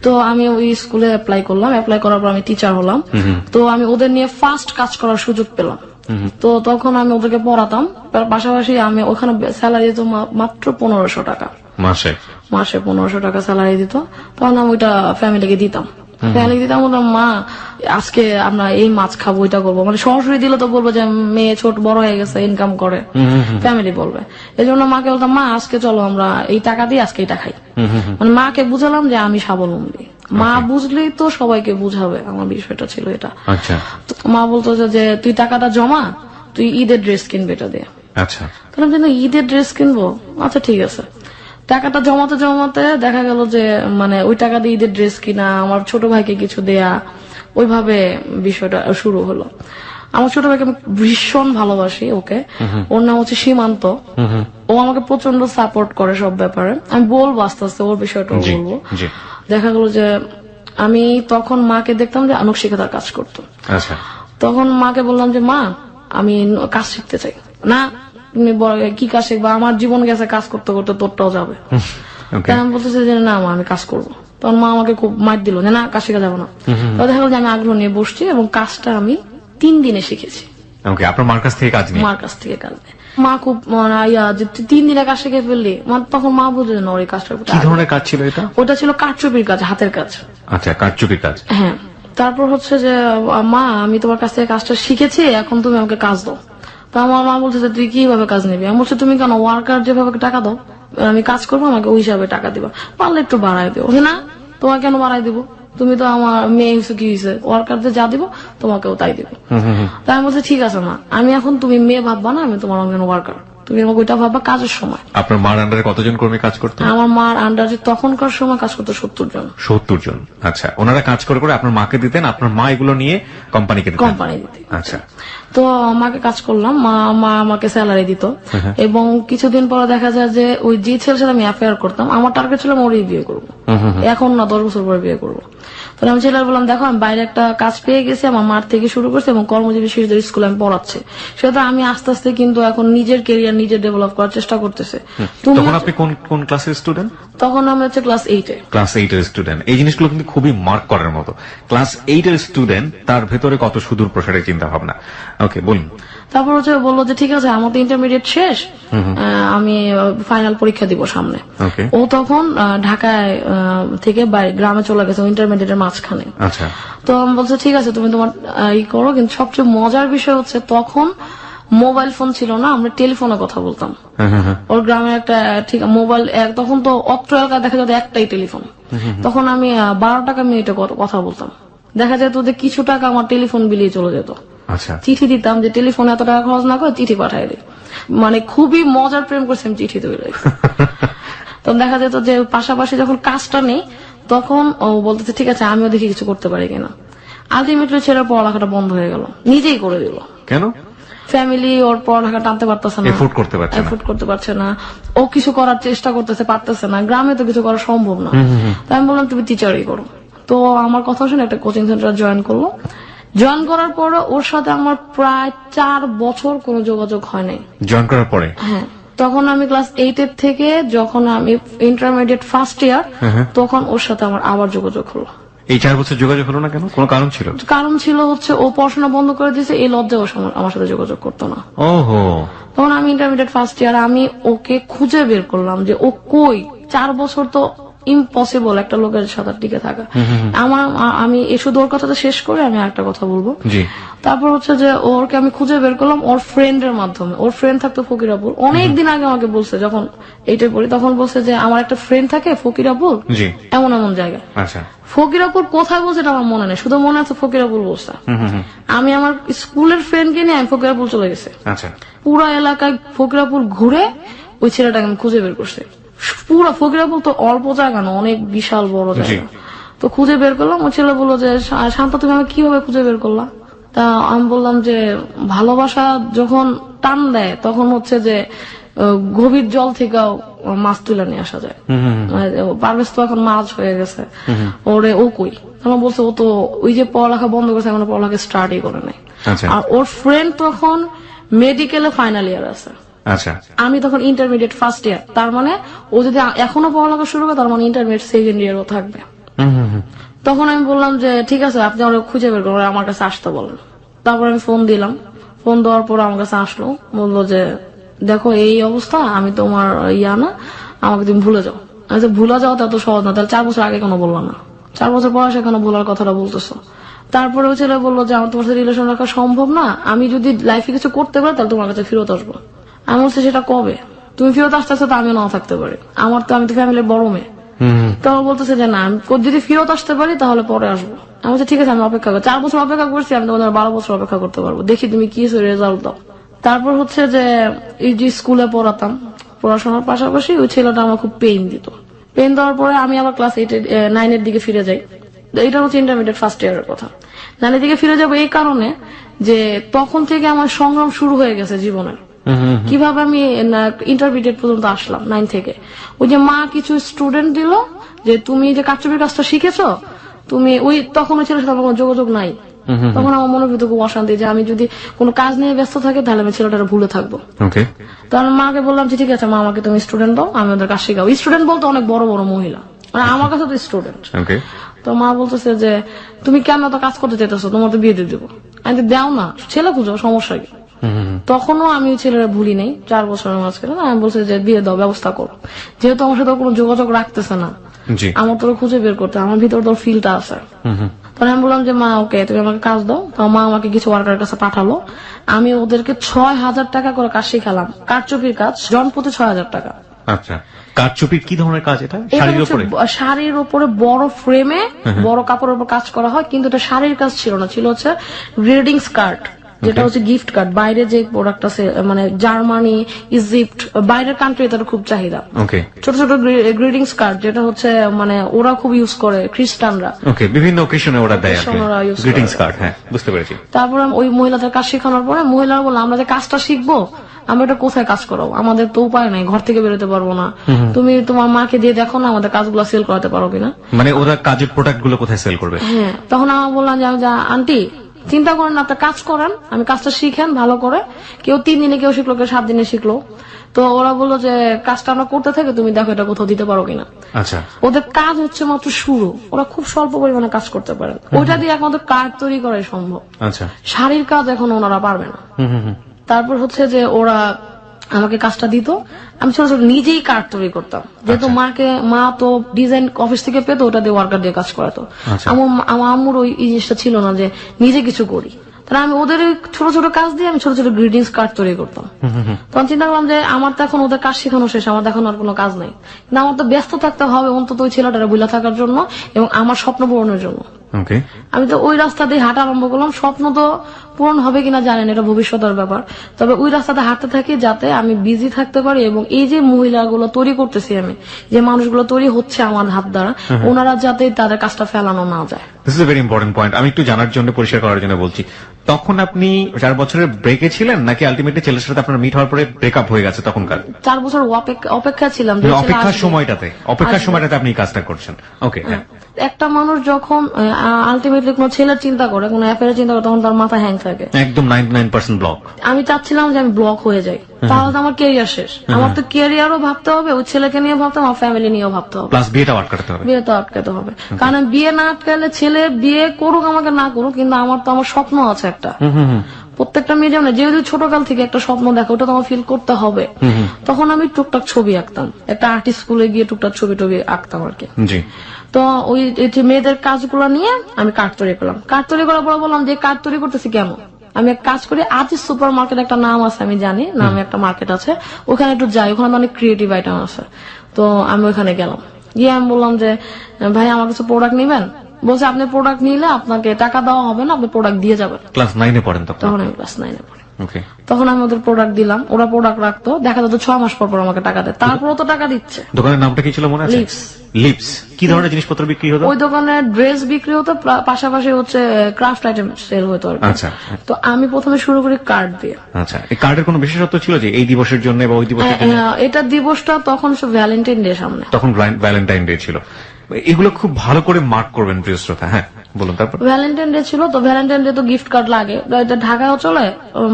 তো আমি ওই স্কুলে অ্যাপ্লাই করলাম, অ্যাপ্লাই করার পর আমি টিচার হলাম। তো আমি ওদের নিয়ে ফার্স্ট কাজ করার সুযোগ পেলাম। তো তখন আমি ওদেরকে পড়াতাম, তার পাশাপাশি আমি ওখানে স্যালারি দিত মাত্র 1500 টাকা মাসে 1500 টাকা স্যালারি দিত। তখন আমি ওইটা ফ্যামিলিকে দিতাম। বললাম মা আজকে আমরা এই মাছ খাবো, এটা করবো, মানে সরাসরি দিলে তো বলবো যে মেয়ে ছোট বড় হয়ে গেছে, ইনকাম করে, ফ্যামিলি বলবে। এই জন্য মাকে বলতাম মা আজকে চলো আমরা এই টাকা দিয়ে আজকে এটা খাই। মানে মাকে বুঝালাম যে আমি স্বাবলম্বী। মা বুঝলেই তো সবাইকে বুঝাবে, আমার বিষয়টা ছিল এটা। মা বলতো যে তুই টাকাটা জমা, তুই ঈদের ড্রেস কিনবে এটা দিয়ে। ঈদের ড্রেস কিনবো, আচ্ছা ঠিক আছে। টাকাটা জমাতে জমাতে দেখা গেল যে মানে ওই টাকা দিয়ে ঈদের ড্রেস কিনা, আমার ছোট ভাইকে কিছু দেয়া, ওইভাবে বিষয়টা শুরু হলো। আমার ছোট ভাইকে আমি ভীষণ ভালোবাসি, ওকে, ওর নাম হচ্ছে সীমান্ত। ও আমাকে প্রচন্ড সাপোর্ট করে সব ব্যাপারে। আমি বলবো আস্তে আস্তে ওর বিষয়টা বলবো। দেখা গেল যে আমি তখন মাকে দেখতাম যে আনুশিকতার কাজ করতো। তখন মাকে বললাম যে মা আমি কাজ শিখতে চাই। না তুমি কি কাজ শিখবা, আমার জীবন গেছে কাজ করতে করতে, তোরটাও যাবে। তাই আমি বলতেছি যে না মা আমি কাজ করবো। তখন মা আমাকে খুব মাইর দিল যে না কাজ শিখা যাবে না। তো দেখা গেল যে আমি আগ্রহ নিয়ে বসছি এবং কাজটা আমি 3 দিনে শিখেছি। আপনার মার কাছ থেকে কাজ নিয়ে? মার কাছ থেকে কাজ নিয়ে। মা খুব যে 3 দিনে কাজ শিখে ফেললি, তখন মা বুঝলেন ওর এই কাজটা কি ধরনের কাজ ছিল এটা? ওটা ছিল কাঠচুপির কাজ, হাতের কাজ। আচ্ছা, কাঠচুপির কাজ। হ্যাঁ। তারপর হচ্ছে যে মা আমি তোমার কাছ থেকে কাজটা শিখেছি, এখন তুমি আমাকে কাজ দাও। তো আমার মা বলছে যে তুই কিভাবে কাজ নিবি? আমি বলছি তুমি কেন ওয়ার্কার যেভাবে টাকা দাও, আমি কাজ করবো, আমাকে ওই হিসাবে টাকা দিবা, পারলে একটু বাড়াই দিও। না তোমাকে কেন বাড়াই দিব, তুমি তো আমার মেয়ে হয়েছে, কি হয়েছে, ওয়ার্কারদের যা দিব তোমাকেও তাই দিব। তাই আমি বলছি ঠিক আছে মা, আমি এখন তুমি মেয়ে ভাববা না, আমি তোমার অনলাইন ওয়ার্কার, তুমি আমাকে ওইটা ভাববা কাজের সময়। আপনার মার আন্ডারে কতজন কর্মী কাজ করতো? আমার মার আন্ডারে তখনকার সময় কাজ করতো 70 জন। 70 জন। আচ্ছা, ওনারা কাজ করে করে আপনার মাকে দিতেন, আপনার মা এগুলো নিয়ে কোম্পানিকে দিতেন? কোম্পানি দিতে। আচ্ছা। তো মাকে কাজ করলাম, মা আমাকে স্যালারি দিত। এবং কিছুদিন পরে দেখা যায় যে ওই যে ছেলের সাথে আমি অ্যাফেয়ার করতাম, আমার টার্গেট ছিল আমি ওরই বিয়ে করবো, এখন না 10 বছর পরে বিয়ে করবো। তাহলে আমি ছেলের বললাম দেখো আমি বাইরে একটা কাজ পেয়ে গেছি, আমার মার থেকে শুরু করছি এবং কর্মজীবী শিশুদের স্কুলে আমি পড়াচ্ছি। সেটা আমি আস্তে আস্তে কিন্তু এখন নিজের কেরিয়ার নিজে ডেভেলপ করার চেষ্টা করতেছে। তখন আপনি কোন ক্লাসের স্টুডেন্ট? তখন আমি হচ্ছে ক্লাস 8 এর স্টুডেন্ট। এই জিনিসগুলো কিন্তু খুবই মার্ক করার মতো। ক্লাস 8 এর স্টুডেন্ট, তার ভেতরে কত সুদূর প্রসারের চিন্তা ভাবনা। ওকে, বলুন। তারপর হচ্ছে বললো যে ঠিক আছে আমার তো ইন্টারমিডিয়েট শেষ, আমি ফাইনাল পরীক্ষা দিব সামনে। ও তখন ঢাকায় থেকে গ্রামে চলে গেছে, ইন্টারমিডিয়েটের মাঝখানে। তো আমি বলছি ঠিক আছে তুমি তোমার ই করো, কিন্তু সবচেয়ে মজার বিষয় হচ্ছে তখন মোবাইল ফোন ছিল না, আমরা টেলিফোনে কথা বলতাম। ওর গ্রামে একটা ঠিক মোবাইল, তখন তো অত্র এলাকায় দেখা যেত একটাই টেলিফোন। তখন আমি 12 টাকা মিনিটে কথা বলতাম। দেখা যেত যে কিছু টাকা আমার টেলিফোন বিলিয়ে চলে যেত। চিঠি দিতাম যে টেলিফোনে এত টাকা খরচ না করে চিঠি পাঠাই দিই, মানে খুবই মজার প্রেম করছি আমি চিঠি তৈরি। তো দেখা যেত যে পাশাপাশি যখন কাজটা নেই তখন ও বলতেছে ঠিক আছে আমিও দেখি কিছু করতে পারি কিনা। আলটিমেটলি ছেলের পড়ালেখাটা বন্ধ হয়ে গেল, নিজেই করে দিল। কেন? ফ্যামিলি ওর পড়ালেখা টানতে পারতেছে না, এফোর্ড করতে পারছে না। এফোর্ড করতে পারছে না, ও কিছু করার চেষ্টা করতেছে, পারতেছে না, গ্রামে তো কিছু করা সম্ভব না। তাই আমি বললাম তুমি টিচারই করো। তো আমার কথা শুনে একটা কোচিং সেন্টার জয়েন করলো। জয়েন করার পরে ওর সাথে আমার প্রায় 4 বছর কোনো যোগাযোগ হয় নাই। জয়েন করার পরে? হ্যাঁ, তখন আমি ক্লাস 8 এর থেকে যখন আমি ইন্টারমিডিয়েট ফার্স্ট ইয়ার, তখন ওর সাথে আমার আবার যোগাযোগ হলো। এই 4 বছর যোগাযোগ হলো না কেন? কোনো কারণ ছিল? কারণ ছিল হচ্ছে ও পড়াশোনা বন্ধ করে দিয়েছে, এই লজ্জায় ও আমার সাথে যোগাযোগ করতো না। ওহো। তখন আমি ইন্টারমিডিয়েট ফার্স্ট ইয়ার, আমি ওকে খুঁজে বের করলাম যে ও কই। 4 বছর তো ইম্পসিবল একটা লোকের সাথে টিকে থাকা। আমি শুধু ওর কথাটা শেষ করে আমি একটা কথা বলবো। তারপর হচ্ছে যে ওরকে আমি খুঁজে বের করলাম ওর ফ্রেন্ডের মাধ্যমে। ওর ফ্রেন্ড থাকতো ফকিরাপুর। অনেকদিন আগে আমাকে বলছে, যখন এইটাই পড়ি তখন বলছে যে আমার একটা ফ্রেন্ড থাকে ফকিরাপুর এমন এমন জায়গায়। ফকিরাপুর কোথায় বলছে এটা আমার মনে নেই, শুধু মনে আছে ফকিরাপুর বলছে। আমি আমার স্কুলের ফ্রেন্ডকে নিয়ে আমি ফকিরাপুর চলে গেছি। পুরো এলাকায় ফকিরাপুর ঘুরে ওই ছেলেটাকে আমি খুঁজে বের করছি। পুরো ফকিরাপুর তো অল্প জায়গা না, অনেক বিশাল বড় জায়গা। তো খুঁজে বের করলাম। ওই ছেলে বললো যে শান্ত তুমি আমি কিভাবে খুঁজে বের করলাম? তা আমি বললাম যে ভালোবাসা যখন টান দেয় তখন হচ্ছে যে গভীর জল থেকেও মাছ তুলে নিয়ে আসা যায়। পারভেজ তো এখন মাছ হয়ে গেছে, ওরে ও কই? আমার বলছে ও তো ওই যে পড়ালেখা বন্ধ করেছে, এখন পড়ালেখা স্টার্টই করে নাই। আর ওর ফ্রেন্ড তখন মেডিকেলে ফাইনাল ইয়ার আছে, আমি তখন ইন্টারমিডিয়েট ফার্স্ট ইয়ার। তার মানে ও যদি এখনো পড়ালেখা শুরু করে তার মানে ইন্টারমিডিয়েট সেকেন্ড ইয়ারও থাকবে। তখন আমি বললাম যে ঠিক আছে আপনি ওরা খুঁজে বের করুন, আমার কাছে আসতে বলেন। তারপর আমি ফোন দিলাম। ফোন দেওয়ার পর আমার কাছে আসলো, বললো যে দেখো এই অবস্থা, আমি তোমার ইয়া না, আমাকে তুমি ভুলে যাও। আমি ভুলে যাও তত সহজ না, তাহলে 4 বছর আগে কেন বললাম না? 4 বছর পর সেখানে ভুলার কথাটা বলতেছো। তারপরে ওই ছেলে বললো যে আমার তোমার সাথে রিলেশন রাখা সম্ভব না, আমি যদি লাইফে কিছু করতে পারি তাহলে তোমার কাছে ফেরত আসবো। আমি বলছি সেটা কবে? তুমি ফেরত আসতে আসতে তো আমিও নাও থাকতে পারি, আমি তো ফ্যামিলির বড় মেয়ে। তখন বলতেছে যে না, আমি যদি ফেরত আসতে পারি তাহলে পরে আসবো। আমি বলছি ঠিক আছে আমি অপেক্ষা করি, 4 বছর অপেক্ষা করছি, আমি তোমাদের 12 বছর অপেক্ষা করতে পারবো, দেখি তুমি কি রেজাল্ট দাও। তারপর হচ্ছে যে এই যে স্কুলে পড়াতাম, পড়াশোনার পাশাপাশি ওই ছেলেটা আমার খুব পেইন দিত। পেইন দেওয়ার পরে আমি আবার ক্লাস 9 এর দিকে ফিরে যাই। এটা হচ্ছে ইন্টারমিডিয়েট ফার্স্ট ইয়ারের কথা। 9 এর দিকে ফিরে যাবো এই কারণে যে তখন থেকে আমার সংগ্রাম শুরু হয়ে গেছে জীবনের। কিভাবে আমি ইন্টারমিডিয়েট পর্যন্ত আসলাম 9 থেকে। ওই যে মা কিছু স্টুডেন্ট দিল যে তুমি যে কারচুপির কাজটা শিখেছো, তুমি ওই তখন ওই ছেলের সাথে আমার কোনো যোগাযোগ নাই। তখন আমার মনের ভিতরে খুব অশান্তি যে আমি যদি কোনো কাজ নিয়ে ব্যস্ত থাকি তাহলে আমি ছেলেটার ভুলে থাকবো। তখন মাকে বললাম যে ঠিক আছে মা, আমাকে তুমি স্টুডেন্ট দাও, আমি ওদের কাজ শিখাবো। স্টুডেন্ট বলতে অনেক বড় বড় মহিলা, মানে আমার কাছে তো স্টুডেন্ট। তো মা বলতেছে যে তুমি কেন তো কাজ করতে চাইতেছো, তোমার তো বিয়ে দিয়ে দেবো। আমি দাও না, ছেলে খুঁজো, সমস্যা কি? তখনও আমি ছেলেরা ভুলি নাই, 4 বছরের মাঝখানে আমি বলছি যে বিয়ে দাও, ব্যবস্থা করো। যেহেতু আমার সাথে কোনো যোগাযোগ রাখতেছে না, আমার তোর খুঁজে বের করতে, আমার ভিতরে তোর ফিলটা আছে। তখন আমি বললাম যে মা ওকে তুমি আমাকে কাজ দাও। তো মা আমাকে কিছু ওয়ার্কারের কাছে পাঠালো। আমি ওদেরকে 6000 টাকা করে কাজ শিখালাম, কারচুপির কাজ, জনপ্রতি 6000 টাকা। আচ্ছা, কারচুপির কি ধরনের কাজ এটা? শাড়ির উপরে বড় ফ্রেমে বড় কাপড়ের উপর কাজ করা হয়, কিন্তু এটা শাড়ির কাজ ছিল না, ছিল হচ্ছে গ্রেডিং স্কার্ট, যেটা হচ্ছে গিফট কার্ড। বাইরে যে প্রোডাক্ট আছে মানে জার্মানি, ইজিপ্ট, বাইরের কান্ট্রি তার খুব চাহিদা। ছোট ছোট গ্রিটিংস কার্ড, যেটা হচ্ছে মানে ওরা খুব ইউজ করে, খ্রিস্টানরা বিভিন্ন অকেশনে ওরা দেয় গ্রিটিংস কার্ড। হ্যাঁ, বুঝতে পেরেছি। তারপরে ওই মহিলাদের কাজ শেখানোর পরে মহিলারা বললো আমরা যে কাজটা শিখবো আমরা এটা কোথায় কাজ করাবো, আমাদের তো উপায় নাই, ঘর থেকে বেরোতে পারবো না, তুমি তোমার মাকে দিয়ে দেখো না আমাদের কাজগুলো সেল করাতে পারো কিনা। মানে ওরা কাজের প্রোডাক্ট গুলো কোথায় সেল করবে? হ্যাঁ, তখন আমার বললাম যে আন্টি চিন্তা করেন না, আপনার কাজ করেন, আমি কাজটা শিখেন ভালো করে। কেউ 3 দিনে, কেউ শিখলো, কেউ 7 দিনে শিখলো। তো ওরা বললো যে কাজটা আমরা করতে থাকি, তুমি দেখো এটা কোথাও দিতে পারো কিনা। আচ্ছা, ওদের কাজ হচ্ছে মাত্র শুরু, ওরা খুব স্বল্প পরিমাণে কাজ করতে পারে, ওইটা দিয়ে একমাত্র কার্ড তৈরি করাই সম্ভব। আচ্ছা, শাড়ির কাজ এখন ওনারা পারবে না। তারপর হচ্ছে যে ওরা আমাকে কাজটা দিত, আমি ছোট ছোট নিজেই কার্ড তৈরি করতাম, যেহেতু মা তো ডিজাইন অফিস থেকে পেতো, ওটা দিয়ে ওয়ার্কার দিয়ে কাজ করাতো। আমার আম্মুর ওই জিনিসটা ছিল না যে নিজে কিছু করি, তাহলে আমি ওদের ছোট ছোট কাজ দিয়ে আমি ছোট ছোট গ্রিটিংস কার্ড তৈরি করতাম। তখন চিন্তা করলাম যে আমার তো এখন ওদের কাজ শেখানো শেষ, আমার এখন আর কোনো কাজ নাই, কিন্তু আমার তো ব্যস্ত থাকতে হবে অন্তত ওই ছেলেটারা বুলা থাকার জন্য এবং আমার স্বপ্ন পূরণের জন্য। ওকে, আমি তো ওই রাস্তা দিয়ে হাঁটা আরম্ভ করলাম। স্বপ্ন তো পূরণ হবে কিনা জানেন, এটা ভবিষ্যতের ব্যাপার। তবে ওই রাস্তাতে হাঁটতে থাকি যাতে আমি বিজি থাকতে পারি, এবং এই যে মহিলাগুলো তৈরি করতেছি আমি, যে মানুষগুলো তৈরি হচ্ছে আমার হাত দ্বারা, ওনারা যাতে তাদের কাজটা ফেলানো না যায়। This is a very important point. আমি একটু জানার জন্য, পরিষ্কার করার জন্য বলছি, তখন আপনি 4 বছরের ব্রেকে ছিলেন নাকি আলটিমেটলি ছেলের সাথে আপনার মিট হওয়ার পরে ব্রেকআপ হয়ে গেছে তখনকার? 4 বছর অপেক্ষা ছিলাম যে ছেলে অপেক্ষার আসবে। সময়টাতে আপনি এই কাজটা করছেন। ওকে, হ্যাঁ, একটা মানুষ যখন আলটিমেটলি কোনো ছেলের চিন্তা করে, কোনো অ্যাফেয়ারের চিন্তা করে, তখন তার মাথা হ্যাং থাকে। একদম 99% ব্লক। আমি চাচ্ছিলাম যে আমি ব্লক হয়ে যাই, তাহলে তো আমার কেরিয়ার শেষ। আমার তো কেরিয়ারও ভাবতে হবে, ওই ছেলেকে নিয়ে ভাবতে হবে, আমার ফ্যামিলি নিয়েও ভাবতে হবে, প্লাস বিয়েটাও আটকাতে হবে। বিয়ে তো আটকাতে হবে। কারণ বিয়ে না আটকালে, ছেলে বিয়ে করুক আমাকে না করুক, কিন্তু আমার তো আমার স্বপ্ন আছে একটা। প্রত্যেকটা মেয়ে যেমন, যেহেতু ছোটকাল থেকে একটা স্বপ্ন দেখে, ওটা তো আমার ফিল করতে হবে। তখন আমি টুকটাক ছবি আঁকতাম, একটা আর্টিস্ট স্কুলে গিয়ে টুকটাক ছবি টবি আঁকতাম আর কি। জি। তো ওই যে মেয়েদের কাজগুলো নিয়ে আমি কার্ড তৈরি করলাম। কার্ড তৈরি করার পর বললাম যে কার্ড তৈরি করতেছি কেন, আমি এক কাজ করি, আজিজ সুপার মার্কেট একটা নাম আছে, আমি জানি নামে একটা মার্কেট আছে, ওখানে একটু যাই, ওখানে অনেক ক্রিয়েটিভ আইটেম আছে। তো আমি ওখানে গেলাম, গিয়ে আমি বললাম যে ভাই আমার কিছু প্রোডাক্ট নিবেন? বলছে আপনি প্রোডাক্ট নিলে আপনাকে টাকা দেওয়া হবে না, আপনি প্রোডাক্ট দিয়ে যাবেন। ক্লাস 9-এ পড়েন তখন? তখন আমি ক্লাস 9-এ পড়ি। ওকে। তখন আমি ওদের প্রোডাক্ট দিলাম, ওরা প্রোডাক্ট রাখতো, দেখা যেত 6 মাস পর পর আমাকে টাকা দেয়, তারপরও তো টাকা দিচ্ছে। দোকানের নামটা কি ছিল মনে আছে? লিপস। লিপস। কি ধরনের জিনিসপত্র বিক্রি হতো? ওই দোকানে ড্রেস বিক্রি হতো, পাশাপাশি হচ্ছে ক্রাফট আইটেম সেল হতো আর কি। আচ্ছা। তো আমি প্রথমে শুরু করি কার্ড দিয়ে। আচ্ছা, এই কার্ডের কোনো বিশেষত্ব ছিল যে এই দিবসের জন্য বা ওই দিবসের জন্য? এটা দিবসটা তখন ভ্যালেন্টাইন ডে সামনে, তখন ভ্যালেন্টাইন ডে ছিল। এগুলো খুব ভালো করে মার্ক করবেন প্রিয় শ্রোতা। হ্যাঁ, বলুন। তারপর ভ্যালেন্টাইন ডে ছিল, তো ভ্যালেন্টাইন ডে তো গিফট কার্ড লাগে, এটা ঢাকায়ও চলে,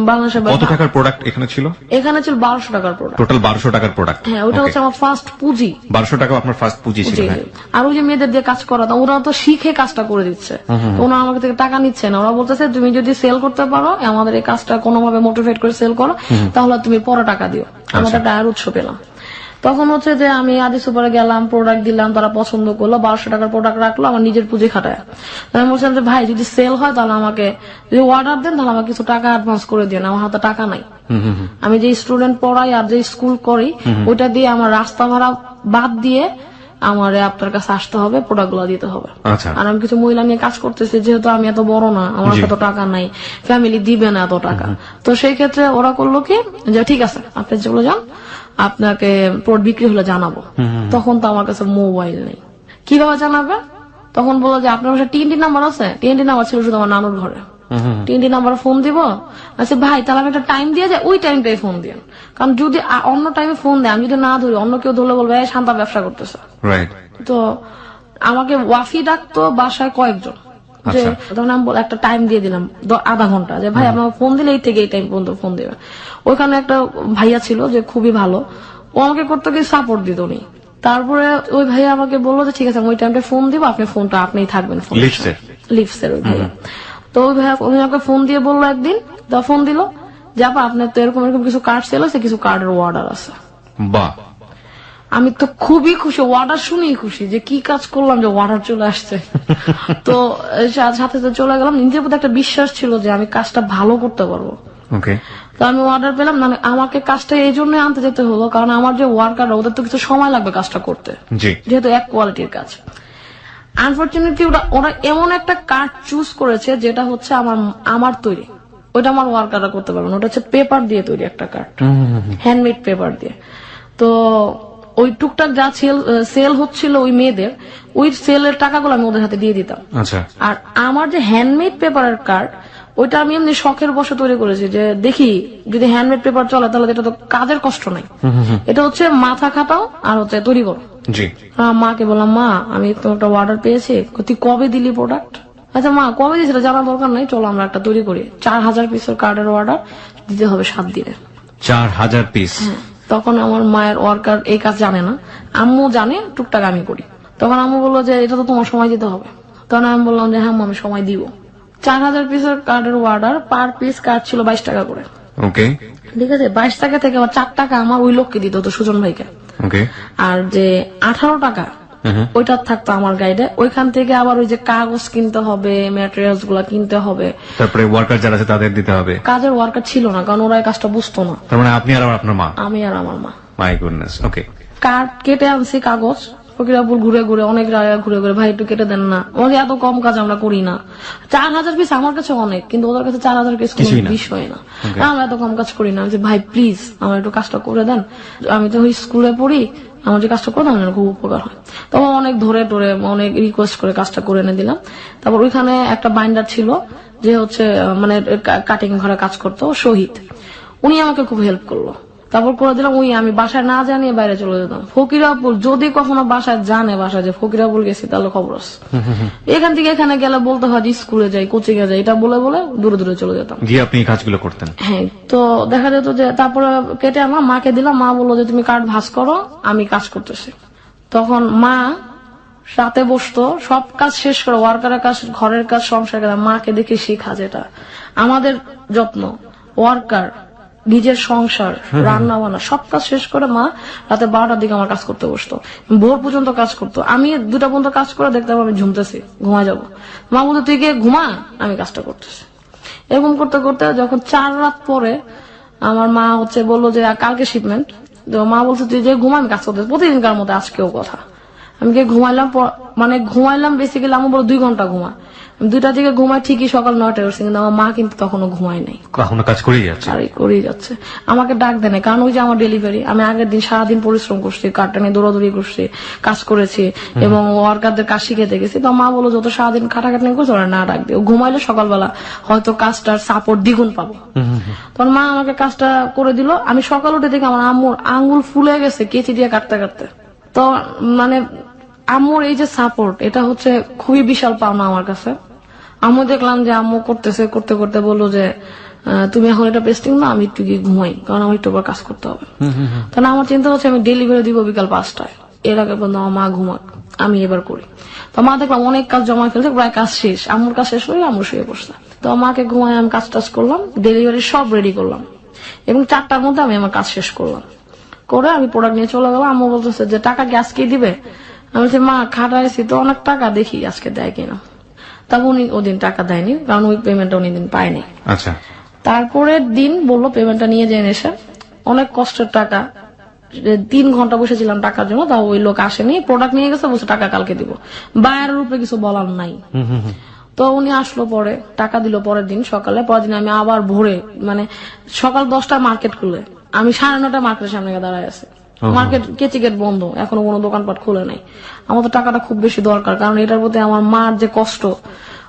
বাংলাদেশে। কত টাকার প্রোডাক্ট এখানে ছিল? এখানে ছিল 1200 টাকার প্রোডাক্ট। টোটাল 1200 টাকার প্রোডাক্ট? হ্যাঁ, ওটা হচ্ছে আমার ফার্স্ট পুঁজি। 1200 টাকা আপনার ফার্স্ট পুঁজি ছিল? জি। আর ওই যে মেয়েদের দিয়ে কাজ করা, ওরা তো শিখে কাজটা করে দিচ্ছে, তো ওরা আমাকে থেকে টাকা নিচ্ছে না। ওরা বলতেছে তুমি যদি সেল করতে পারো, আমাদের এই কাজটা কোনোভাবে মোটিভেট করে সেল করো, তাহলে তুমি পরে টাকা দিও। আমার একটা আয়ের উৎস পেলাম। তখন হচ্ছে যে আমি আদি সুপারে গেলাম, প্রোডাক্ট দিলাম, তারা পছন্দ করলো, 1200 টাকার প্রোডাক্ট রাখলো, আমার নিজের পুঁজি খাটায়। আমি বলছিলাম যে ভাই যদি সেল হয় তাহলে আমাকে, যদি অর্ডার দেন তাহলে আমাকে কিছু টাকা অ্যাডভান্স করে দিন, আমার হাতে টাকা নাই। আমি যে স্টুডেন্ট পড়াই আর যে স্কুল করি, ওইটা দিয়ে আমার রাস্তা ভাড়া বাদ দিয়ে আমার আপনার কাছে আসতে হবে, প্রোডাক্ট গুলো দিতে হবে। আর আমি কিছু মহিলা নিয়ে কাজ করতেছি, যেহেতু আমি এত বড় না, আমার এত টাকা নাই, ফ্যামিলি দিবে না এত টাকা। তো সেই ক্ষেত্রে ওরা করলো কি যে ঠিক আছে আপনি চলে যান, আপনাকে প্রোডাক্ট বিক্রি হলে জানাবো। তখন তো আমার কাছে মোবাইল নেই, কিভাবে জানাবে? তখন বললো যে আপনার কাছে TNT নাম্বার আছে? TNT নাম্বার ছিল শুধু আমার নানুর ঘরে। TNT নাম্বার ফোন দিব? আচ্ছা ভাই তাহলে আমি একটা টাইম দিয়ে যাই, ওই টাইমটাই ফোন দিন, কারণ যদি অন্য টাইমে ফোন দেয়, আমি যদি না ধরি, অন্য কেউ ধরলে বলবে শান্তা ব্যবসা করতেছে। তো আমাকে ওয়াফি ডাকতো বাসায় কয়েকজন, যে তখন আমি একটা টাইম দিয়ে দিলাম আধা ঘন্টা, যে ভাই আপনার ফোন দিলে এই থেকে এই টাইম পর্যন্ত ফোন দিবে। ওইখানে একটা ভাইয়া ছিল যে খুবই ভালো, ও আমাকে করতে গিয়ে সাপোর্ট দিত উনি। তারপরে ওই ভাইয়া আমাকে বললো যে ঠিক আছে আমি ওই টাইমটা ফোন দিব, আপনি ফোনটা আপনিই থাকবেন। লিপসের ওই ভাইয়া। তো ওই ভাইয়া উনি আমাকে ফোন দিয়ে বললো একদিন, ফোন দিল যে আপা আপনার তো এরকম এরকম কিছু কার্ড সেল আছে, কিছু কার্ডের অর্ডার আছে। বাহ! আমি তো খুবই খুশি, অর্ডার শুনেই খুশি, যে কি কাজ করলাম যে অর্ডার চলে আসছে। তো সাথে সাথে চলে গেলাম, নিজের প্রতি একটা বিশ্বাস ছিল যে আমি কাজটা ভালো করতে পারবো। তো আমি অর্ডার পেলাম, মানে আমাকে কাজটা এই জন্য আনতে যেতে হলো, কারণ আমার যে ওয়ার্কার ওদের তো কিছু সময় লাগবে কাজটা করতে, যেহেতু এক কোয়ালিটির কাজ। আনফরচুনেটলি ওরা এমন একটা কার্ড চুজ করেছে যেটা হচ্ছে আমার তৈরি, ওইটা আমার ওয়ার্কাররা করতে পারবে না। ওটা হচ্ছে পেপার দিয়ে তৈরি একটা কার্ড, হ্যান্ডমেড পেপার দিয়ে। তো ওই টুকটাক যা সেল হচ্ছিল ওই মেয়েদের, ওই সেলের টাকাগুলো আমি ওদের হাতে দিয়ে দিতাম। আর আমার যে হ্যান্ডমেড পেপারের কার্ড, ওইটা আমি এমনি শখের বসে তৈরি করেছি, যে দেখি যদি হ্যান্ডমেড পেপার চলে তাহলে এটা তো কাজের কষ্ট নাই, এটা হচ্ছে মাথা খাটাও আর হচ্ছে তৈরি করো। মাকে বললাম মা আমি তো একটা অর্ডার পেয়েছি, তুই কবে দিলি প্রোডাক্ট? আচ্ছা মা কবে দিয়েছিল জানার দরকার নাই, চলো আমরা একটা তৈরি করি। 4000 পিসের কার্ডের অর্ডার দিতে হবে 7 দিনে। 4000 পিস? তখন আমার মায়ের ওয়ার্কার এই কাজ জানে না, আম্মু জানে, টুকটাক আমি করি। তখন আম্মু বললো যে এটা তো তোমার সময় দিতে হবে। তখন আমি বললাম যে হ্যাঁ আমি সময় দিব। 4000 পিসের কার্ডের অর্ডার, পার পিস কার্ড ছিল 22 টাকা করে। ঠিক আছে, 22 টাকা থেকে আবার 4 টাকা আমার ওই লোককে দিত, তো সুজন ভাইকে। আর যে 18 টাকা ওইটা থাকতো আমার গাইডে, ওইখান থেকে আবার ওই যে কাগজ কিনতে হবে, ম্যাটেরিয়ালস গুলা কিনতে হবে, তারপরে ওয়ার্কার যারা আছে তাদের দিতে হবে। কাজের ওয়ার্কার ছিল না, কারণ ওরা এই কাজটা বুঝতো না। তার মানে আপনি আর আপনার মা? আমি আর আমার মা। My goodness. ওকে। কার্ড কেটে আনছি, কাগজ ফকিরাপুর ঘুরে ঘুরে অনেক জায়গা ঘুরে ঘুরে ভাই একটু কেটে দেন না, আমাদের এত কম কাজ আমরা করি না, 4000 পিস আমার কাছে অনেক, কিন্তু ওদের কাছে 4000 পিস কোনো বিষয় না, আমরা এত কম কাজ করি না। আমি ভাই প্লিজ আমার একটু কাজটা করে দেন, আমি তো ওই স্কুলে পড়ি, আমার যে কাজটা করে আমার খুব উপকার হয়। তখন অনেক ধরে টরে অনেক রিকোয়েস্ট করে কাজটা করে এনে দিলাম। তারপর ওইখানে একটা বাইন্ডার ছিল যে হচ্ছে মানে কাটিং ঘরে কাজ করতো, শহীদ, উনি আমাকে খুব হেল্প করলো। তারপর করে দিলাম, ওই আমি বাসায় না জানিয়ে বাইরে চলে যেতাম। ফকিরাপুর যদি কখনো বাসায় জানে বাসায় যে ফকিরাপুর গেছি তাহলে খবর আছে। এখান থেকে এখানে গেলে বলতে হয় স্কুলে যাই, কোচিং এ যাই, এটা বলে বলে দূরে দূরে চলে যেতাম। গিয়ে আপনি এই কাজগুলো করতেন? হ্যাঁ। তো দেখা যেত যে তারপরে কেটে আমার মাকে দিলাম, মা বললো যে তুমি কাঠ ভাঁজ করো, আমি কাজ করতেছি। তখন মা রাতে বসতো, সব কাজ শেষ করে, ওয়ার্কারের কাজ, ঘরের কাজ, সংসার কাজ, মাকে দেখে শেখা, যেটা আমাদের যত্ন, ওয়ার্কার, নিজের সংসার, রান্না বান্না সব কাজ শেষ করে মা রাতে 12টার দিকে আমার কাজ করতে বসতো, ভোর পর্যন্ত কাজ করতো। আমি 2টা পর্যন্ত কাজ করে দেখতাম আমি ঝুমতেছি, ঘুমা যাবো, মা বলতো তুই গিয়ে ঘুমা, আমি কাজটা করতেছি। এরকম করতে করতে যখন 4 রাত পরে আমার মা হচ্ছে বললো যে কালকে শিপমেন্ট, তো মা বলছে তুই যে ঘুমা, আমি কাজ করতেছি প্রতিদিনকার মতো, আজকেও কথা। আমি গিয়ে ঘুমাইলাম, মানে ঘুমাইলাম বেসিক্যালি আমার বলো 2 ঘন্টা ঘুমা, 2টা দিকে ঘুমাই ঠিকই, সকাল 9টায় উঠছি, কিন্তু আমার মা কিন্তু তখনও ঘুমায় নাই, কখনো কাজ করেই যাচ্ছে, আর করেই যাচ্ছে। আমাকে ডাক দেয় না, কারণ ওই যে আমার ডেলিভারি, আমি আগের দিন সারাদিন পরিশ্রম করছি, কারটানে দৌড়াদৌড়ি করছি, কাজ করেছি এবং ওয়ার্কারদের কাজ শিখেতে গেছি। তো মা বলো যত সারাদিন খাটাখাটনি করছে ওরা না ডাক দিও, ঘুমাইলে সকালবেলা হয়তো কাজটার সাপোর্ট দ্বিগুণ পাবো। তখন মা আমাকে কাজটা করে দিল। আমি সকাল উঠে দেখি আমার আম্মুর আঙ্গুল ফুলে গেছে কেচি দিয়ে কাটতে কাটতে। তো মানে আম্মুর এই যে সাপোর্ট, এটা হচ্ছে খুবই বিশাল পাওনা আমার কাছে। আম্মু দেখলাম যে আম্মু করতেছে, করতে করতে বললো যে তুমি এখন এটা পেস্টিং না, আমি একটু গিয়ে ঘুমাই, কারণ আমার একটু কাজ করতে হবে। তাহলে আমার চিন্তা হচ্ছে আমি ডেলিভারি দিব বিকাল 5টায়, এর আগে বললাম আমার মা ঘুমাক, আমি এবার করি। তো মা দেখলাম অনেক কাজ জমা ফেলছে, প্রায় কাজ শেষ, আম্মুর কাজ শেষ হয়ে আম্মু শুয়ে বসছে। তো মাকে ঘুমাই, আমি কাজ টাজ করলাম, ডেলিভারি সব রেডি করলাম এবং 4টার মধ্যে আমি আমার কাজ শেষ করলাম। করে আমি প্রোডাক্ট নিয়ে চলে গেলাম। আম্মু বলতেছে যে টাকা কি আজকেই দিবে? আমি বলছি মা খাটাইছি তো অনেক টাকা, দেখি আজকে দেয় কিনা। তবে উনি ওদিন টাকা দেয়নি, কারণ ওই পেমেন্টটা উনি দিন পায়নি। আচ্ছা। তারপরের দিন বললো পেমেন্টটা নিয়ে যেয়ে এসে, অনেক কষ্টের টাকা, 3 ঘন্টা বসেছিলাম টাকার জন্য, তাও ওই লোক আসেনি, প্রোডাক্ট নিয়ে গেছে, বলছে টাকা কালকে দিব, বায়ারের উপরে কিছু বলার নাই। তো উনি আসলো, পরে টাকা দিল পরের দিন সকালে। পরের দিন আমি আবার ভোরে, মানে সকাল 10টায় মার্কেট খুলে, আমি 9:30 মার্কেটের সামনে দাঁড়ায় আছি। মার্কেট কেচি গেট বন্ধ, এখনো কোনো দোকানপাট খুলে নাই। আমার তো টাকাটা খুব বেশি দরকার, কারণ এটার প্রতি আমার মার যে কষ্ট,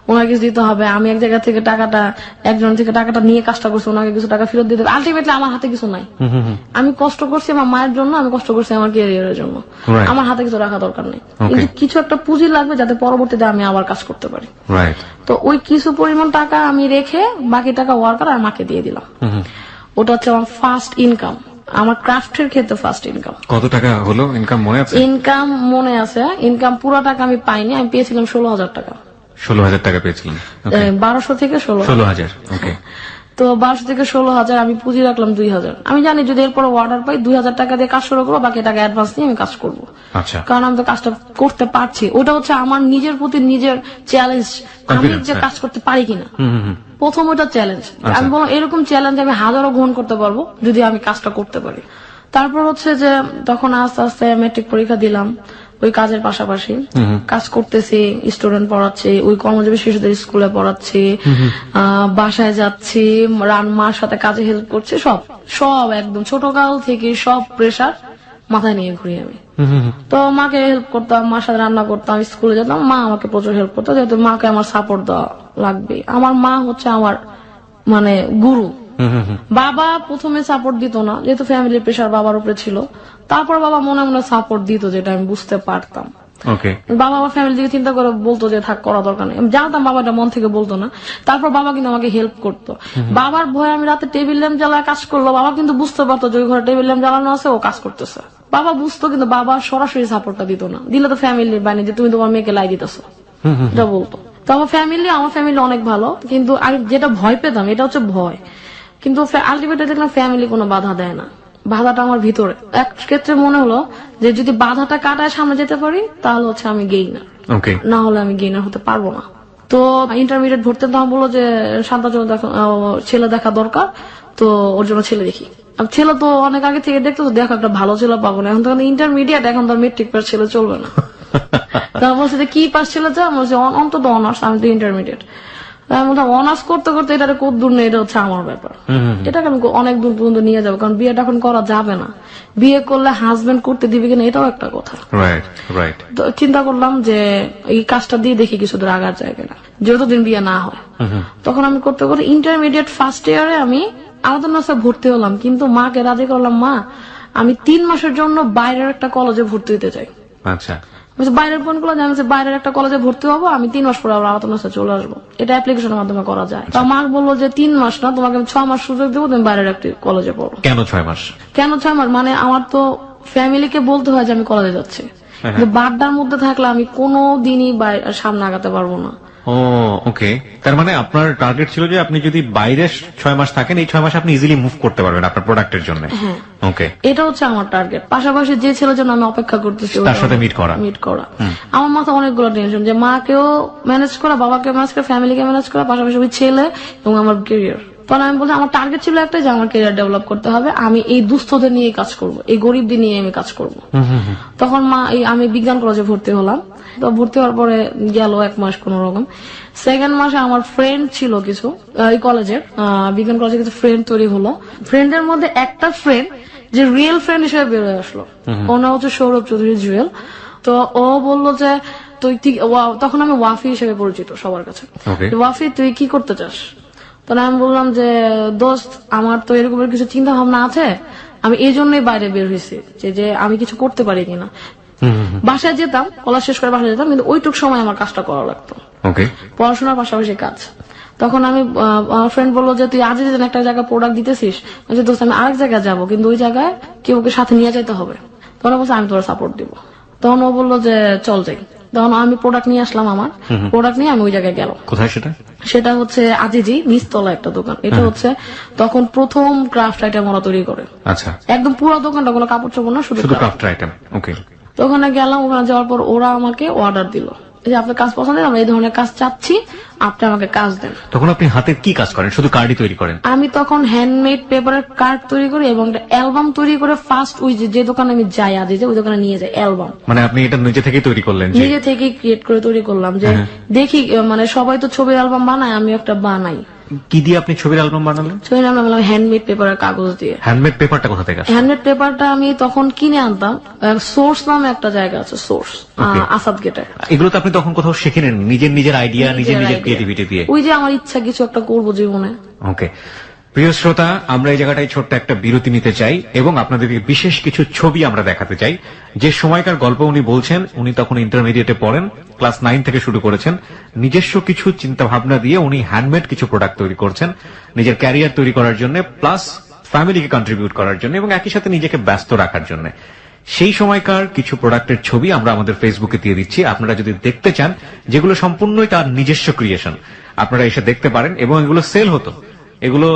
ওনাকে কিছু দিতে হবে। আমি এক জায়গা থেকে টাকাটা, একজন থেকে টাকাটা নিয়ে কাজটা করছি, ওনাকে কিছু টাকা ফেরত দিতে হবে। আলটিমেটলি আমার হাতে কিছু নাই। আমি কষ্ট করছি আমার মায়ের জন্য, আমি কষ্ট করছি আমার ক্যারিয়ারের জন্য, আমার হাতে কিছু রাখা দরকার নেই, কিন্তু কিছু একটা পুঁজি লাগবে যাতে পরবর্তীতে আমি আবার কাজ করতে পারি। তো ওই কিছু পরিমাণ টাকা আমি রেখে বাকি টাকা ওয়ার্কার আর মাকে দিয়ে দিলাম। ওটা হচ্ছে আমার ফার্স্ট ইনকাম, আমার ক্রাফটের ক্ষেত্রে ফার্স্ট ইনকাম। কত টাকা হলো ইনকাম মনে আছে? ইনকাম মনে আছে, ইনকাম পুরো টাকা আমি পাইনি, আমি পেয়েছিলাম 16,000 টাকা। 16,000 টাকা পেয়েছিলেন? 1200 থেকে 16,000। ওকে। তো 1200 থেকে 16,000 আমি পুঁজি রাখলাম 2,000। আমি জানি যদি এরপর অর্ডার পাই 2,000 টাকা দিয়ে কাজ শুরু করবো, বাকি টাকা অ্যাডভান্স নিয়ে আমি কাজ করবো। আচ্ছা। কারণ আমি তো কাজটা করতে পারছি, ওটা হচ্ছে আমার নিজের প্রতি নিজের চ্যালেঞ্জ, আমি যে কাজ করতে পারি কিনা। প্রথম ওটা চ্যালেঞ্জ, আমি বললাম এরকম চ্যালেঞ্জ আমি হাজারো গ্রহণ করতে পারবো যদি আমি কাজটা করতে পারি। তারপর হচ্ছে যে তখন আস্তে আস্তে ম্যাট্রিক পরীক্ষা দিলাম, ওই কাজের পাশাপাশি কাজ করতেছি, স্টুডেন্ট পড়াচ্ছি, ওই কর্মজীবী শিশুদের স্কুলে পড়াচ্ছি, বাসায় যাচ্ছি, মার সাথে কাজে হেল্প করছি, সব সব একদম ছোটকাল থেকে সব প্রেশার মাথায় নিয়ে ঘুরি আমি। তো মাকে হেল্প করতাম, মার সাথে রান্না করতাম, স্কুলে যেতাম, মা আমাকে প্রচুর হেল্প করতো, যেহেতু মাকে আমার সাপোর্ট দেওয়া লাগবে। আমার মা হচ্ছে আমার মানে গুরু। বাবা প্রথমে সাপোর্ট দিত না, যেহেতু ফ্যামিলির প্রেশার বাবার উপরে ছিল। তারপর বাবা মনে মনে সাপোর্ট দিত, যেটা আমি বুঝতে পারতাম। বাবা আমার ফ্যামিলি দিকে চিন্তা করে বলতো যে থাক, করা দরকার নেই। আমি জানতাম বাবাটা মন থেকে বলতো না। তারপর বাবা কিন্তু আমাকে হেল্প করতো। বাবার ভয়ে আমি রাতে টেবিল ল্যাম্প জ্বালায় কাজ করলো, বাবা কিন্তু বুঝতে পারতো যে ওই ঘরে টেবিল ল্যাম্প জ্বালানো আছে, ও কাজ করতেছে। বাবা বুঝতো, কিন্তু বাবা সরাসরি সাপোর্টটা দিত না। দিলে তো ফ্যামিলির বাইরে যে তুমি তোমার মেয়েকে লাই দিতেছো, এটা বলতো। তো আমার ফ্যামিলি অনেক ভালো, কিন্তু আমি যেটা ভয় পেতাম এটা হচ্ছে ভয়। কিন্তু আলটিমেটলি দেখলাম ফ্যামিলি কোনো বাধা দেয় না, বাধাটা আমার ভিতরে। এক ক্ষেত্রে মনে হলো যে যদি বাধাটা কাটায় সামনে যেতে পারি তাহলে হচ্ছে আমি গেইনার, না হলে আমি গেইনার হতে পারবো না। তো ইন্টারমিডিয়েট ভর্তি তখন বললো যে শান্তাচরণ ছেলে দেখা দরকার, তো ওর জন্য ছেলে দেখি। ছেলে তো অনেক আগে থেকে দেখতো তো, দেখো একটা ভালো ছেলে পাবো না, এখন তো ইন্টারমিডিয়েট, এখন তো মেট্রিক পাস ছেলে চলবে না। তার বলছে যে কি পাস ছেলে চাই, আমি বলছি অন্তত অনার্স, আমি তো ইন্টারমিডিয়েট। আমি বললাম অনার্স করতে করতে এটা কত দূর নেই, এটা হচ্ছে আমার ব্যাপার, এটাকে আমি অনেক দূর পর্যন্ত নিয়ে যাবো, কারণ বিয়েটা এখন করা যাবে না, বিয়ে করলে হাজবেন্ড করতে দিবে কিনা এটাও একটা কথা। Right right. তো চিন্তা করলাম যে এই কাজটা দিয়ে দেখি কিছু দূর আগার যায় কিনা, যতদিন বিয়ে না হয়। তখন আমি করতে করতে ইন্টারমিডিয়েট ফার্স্ট ইয়ারে আমি আমাদের নাসে ভর্তি হলাম, কিন্তু মাকে রাজি করলাম, মা আমি 3 মাসের জন্য বাইরের একটা কলেজে ভর্তি হতে চাই। আচ্ছা, বাইরের কোন কলেজে? আমি বাইরের একটা কলেজে ভর্তি হবো, আমি 3 মাস পরে আবার আমাদের নাসে চলে আসবো, এটা অ্যাপ্লিকেশনের মাধ্যমে করা যায়। তা মা বললো যে 3 মাস না, তোমাকে আমি 6 মাস সুযোগ দেবো, তুমি বাইরের একটি কলেজে পড়ো। কেন 6 মাস? কেন 6 মাস? মানে আমার তো ফ্যামিলিকে বলতে হয় যে আমি কলেজে যাচ্ছি, কিন্তু বাড্ডার মধ্যে থাকলে আমি কোনো দিনই সামনে আগাতে পারবো না। ও ওকে, তার মানে আপনার টার্গেট ছিল যে আপনি যদি বাইরে 6 মাস থাকেন, এই 6 মাস আপনি ইজিলি মুভ করতে পারবেন আপনার প্রোডাক্টের জন্য। ওকে, এটা হচ্ছে আমার টার্গেট। পাশাপাশি যে ছেলের জন্য আমি অপেক্ষা করতেছি তার সাথে মিট করা। আমার মাথায় অনেকগুলো টেনশন, যে মাকেও ম্যানেজ করা, বাবাকে ম্যানেজ করা, ফ্যামিলিকে ম্যানেজ করা, পাশাপাশি ওই ছেলে এবং আমার ক্যারিয়ার। তখন আমি বলছি আমার টার্গেট ছিল একটাই, যে আমার ক্যারিয়ার ডেভেলপ করতে হবে, আমি এই দুস্থদের নিয়ে কাজ করব, এই গরিবদের নিয়ে আমি কাজ করব। তখন আমি বিজ্ঞান কলেজে ভর্তি হলাম। তো ভর্তি হওয়ার পরে গেল 1 মাস কোন রকম। সেকেন্ড মাসে আমার ফ্রেন্ড ছিল কিছু, এই কলেজের বিজ্ঞান কলেজে কিছু ফ্রেন্ড তৈরি হলো। ফ্রেন্ডের মধ্যে একটা ফ্রেন্ড যে রিয়েল ফ্রেন্ড হিসেবে বের হয়ে আসলো, ওর নাম হচ্ছে সৌরভ চৌধুরী জুয়েল। তো ও বললো যে তুই, তখন আমি ওয়াফি হিসেবে পরিচিত সবার কাছে, ওয়াফি তুই কি করতে চাস? তখন আমি বললাম যে দোস্ত আমার তো এরকমের কিছু চিন্তা ভাবনা আছে, আমি এই জন্যই বাইরে বের হয়েছি, যে আমি কিছু করতে পারি কিনা। বাসায় যেতাম, কলেজ শেষ করে বাসায় যেতাম, কিন্তু ওইটুক সময় আমার কাজটা করা লাগতো, পড়াশোনার পাশাপাশি কাজ। তখন আমি আমার ফ্রেন্ড বললো যে তুই আজ যেন একটা জায়গায় প্রোডাক্ট দিতেছিস, দোস্ত আমি আরেক জায়গায় যাবো, কিন্তু ওই জায়গায় কেউ ওকে সাথে নিয়ে যেতে হবে। তখন বলছে আমি তোর সাপোর্ট দিব। তখন ও বললো যে চল যাই। তখন আমি প্রোডাক্ট নিয়ে আসলাম, আমার প্রোডাক্ট নিয়ে আমি ওই জায়গায় গেলাম। কোথায় সেটা? সেটা হচ্ছে আজিজি নিচতলা একটা দোকান। এটা হচ্ছে তখন প্রথম ক্রাফট আইটেম ওরা তৈরি করে। আচ্ছা, একদম পুরো দোকানটা কোনো কাপড় চোপড় না, শুধু ক্রাফট আইটেম। ওকে, তো ওখানে গেলাম। ওখানে যাওয়ার পর ওরা আমাকে অর্ডার দিল যে আপনার কাজ পছন্দ, আমরা এই ধরনের কাজ চাচ্ছি, আপনি আমাকে কাজ দেন। তখন আপনি হাতের কি কাজ করেন? শুধু কার্ডই তৈরি করেন? আমি তখন হ্যান্ডমেড পেপারের কার্ড তৈরি করি এবং একটা অ্যালবাম তৈরি করে ফার্স্ট ওই যে দোকানে আমি যাই আজ ওই দোকানে নিয়ে যাই অ্যালবাম। মানে আপনি এটা নিজে থেকেই তৈরি করলেন? নিজে থেকেই ক্রিয়েট করে তৈরি করলাম, যে দেখি মানে সবাই তো ছবির অ্যালবাম বানায়, আমি একটা বানাই। কি দিয়ে আপনি ছবির অ্যালবাম বানালেন? ছবির অ্যালবাম বানালাম হ্যান্ডমেড পেপারের কাগজ দিয়ে। হ্যান্ডমেড পেপারটা কোথা থেকে আসে? হ্যান্ডমেড পেপারটা আমি তখন কিনে আনতাম, সোর্স নামে একটা জায়গা আছে, সোর্স আসাদ গেটে। এগুলো তো আপনি তখন কোথাও শিখে নেন, নিজের আইডিয়া, নিজের ক্রিয়েটিভিটি দিয়ে? ওই যে আমার ইচ্ছা কিছু একটা করবো জীবনে। ওকে, প্রিয় শ্রোতা, আমরা এই জায়গাটায় ছোট্ট একটা বিরতি নিতে চাই এবং আপনাদেরকে বিশেষ কিছু ছবি আমরা দেখাতে চাই। যে সময়কার গল্প উনি বলছেন, উনি তখন ইন্টারমিডিয়েটে পড়েন, ক্লাস 9 থেকে শুরু করেছেন। নিজস্ব কিছু চিন্তা ভাবনা দিয়ে উনি হ্যান্ডমেড কিছু প্রোডাক্ট তৈরি করছেন নিজের ক্যারিয়ার তৈরি করার জন্য, প্লাস ফ্যামিলিকে কন্ট্রিবিউট করার জন্য এবং একই সাথে নিজেকে ব্যস্ত রাখার জন্য। সেই সময়কার কিছু প্রোডাক্টের ছবি আমরা আমাদের ফেসবুকে দিয়ে দিচ্ছি। আপনারা যদি দেখতে চান, যেগুলো সম্পূর্ণই তার নিজস্ব ক্রিয়েশন, আপনারা এসে দেখতে পারেন। এবং এগুলো সেল হতো, এগুলো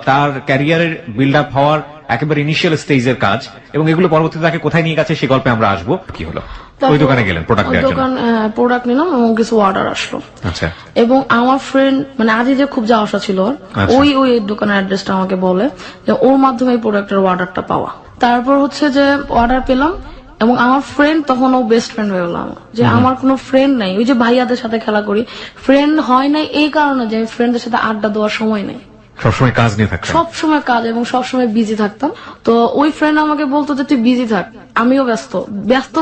তার ক্যারিয়ারের বিল্ড আপ হওয়ার একেবারে ইনিশিয়াল স্টেজের কাজ, এবং এগুলো পরবর্তীতে তাকে কোথায় নিয়ে গেছে সেই গল্পে আমরা আসবো। কি হলো? ওই দোকানে গেলেন প্রোডাক্ট দেওয়ার জন্য? প্রোডাক্ট নিলাম এবং কিছু অর্ডার আসলো। আচ্ছা, এবং আমার ফ্রেন্ড মানে আজই যে খুব যাওয়া আসা ছিল, ওই দোকানের অ্যাড্রেসটা আমাকে বলে যে ওর মাধ্যমে এই প্রোডাক্টের অর্ডারটা পাওয়া। তারপর হচ্ছে যে অর্ডার পেলাম এবং আমার ফ্রেন্ড তখন ও বেস্ট ফ্রেন্ড হয়ে গেল আমার। যে আমার কোনো ফ্রেন্ড নাই, ওই যে ভাইয়াদের সাথে খেলা করি, ফ্রেন্ড হয় নাই এই কারণে যে ফ্রেন্ডদের সাথে আড্ডা দেওয়ার সময় নাই, সবসময় কাজ নিয়ে থাকতাম, সবসময় কাজ এবং সবসময় বিজি থাকতাম। তো ওই ফ্রেন্ড আমাকে বলতো যে তুই বিজি থাক, আমিও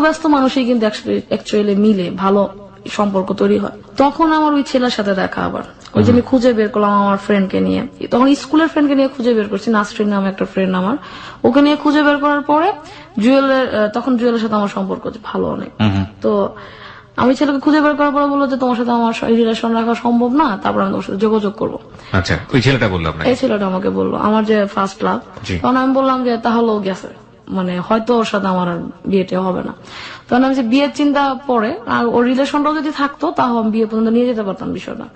ব্যস্ত মানুষই কিন্তু অ্যাকচুয়ালি মিলে ভালো সম্পর্ক তৈরি হয়। তখন আমার ওই ছেলের সাথে দেখা, আবার ওই যে আমি খুঁজে বের করলাম আমার ফ্রেন্ডকে নিয়ে, তখন স্কুলের ফ্রেন্ডকে নিয়ে খুঁজে বের করছি, নাসরিন নামে একটা ফ্রেন্ড আমার, ওকে নিয়ে খুঁজে বের করার পরে তখন জুয়েলের সাথে আমার সম্পর্ক ভালো অনেক। তো আমি ছেলেকে খুঁজে বের করার পরে বললো যে তোমার সাথে আমার রিলেশন রাখা সম্ভব না, তারপর আমি তোমার সাথে যোগাযোগ করবো। আচ্ছা, ওই ছেলেটা বললো? এই ছেলেটা আমাকে বললো, আমার যে ফার্স্ট লাভ। তখন আমি বললাম যে তাহলেও গেছে, মানে হয়তো ওর সাথে আমার বিয়েটা হবে না। তখন আমি যে বিয়ের চিন্তা পরে আর ওর রিলেশনটাও যদি থাকতো তাও আমি বিয়ে পর্যন্ত নিয়ে যেতে পারতাম বিষয়টা।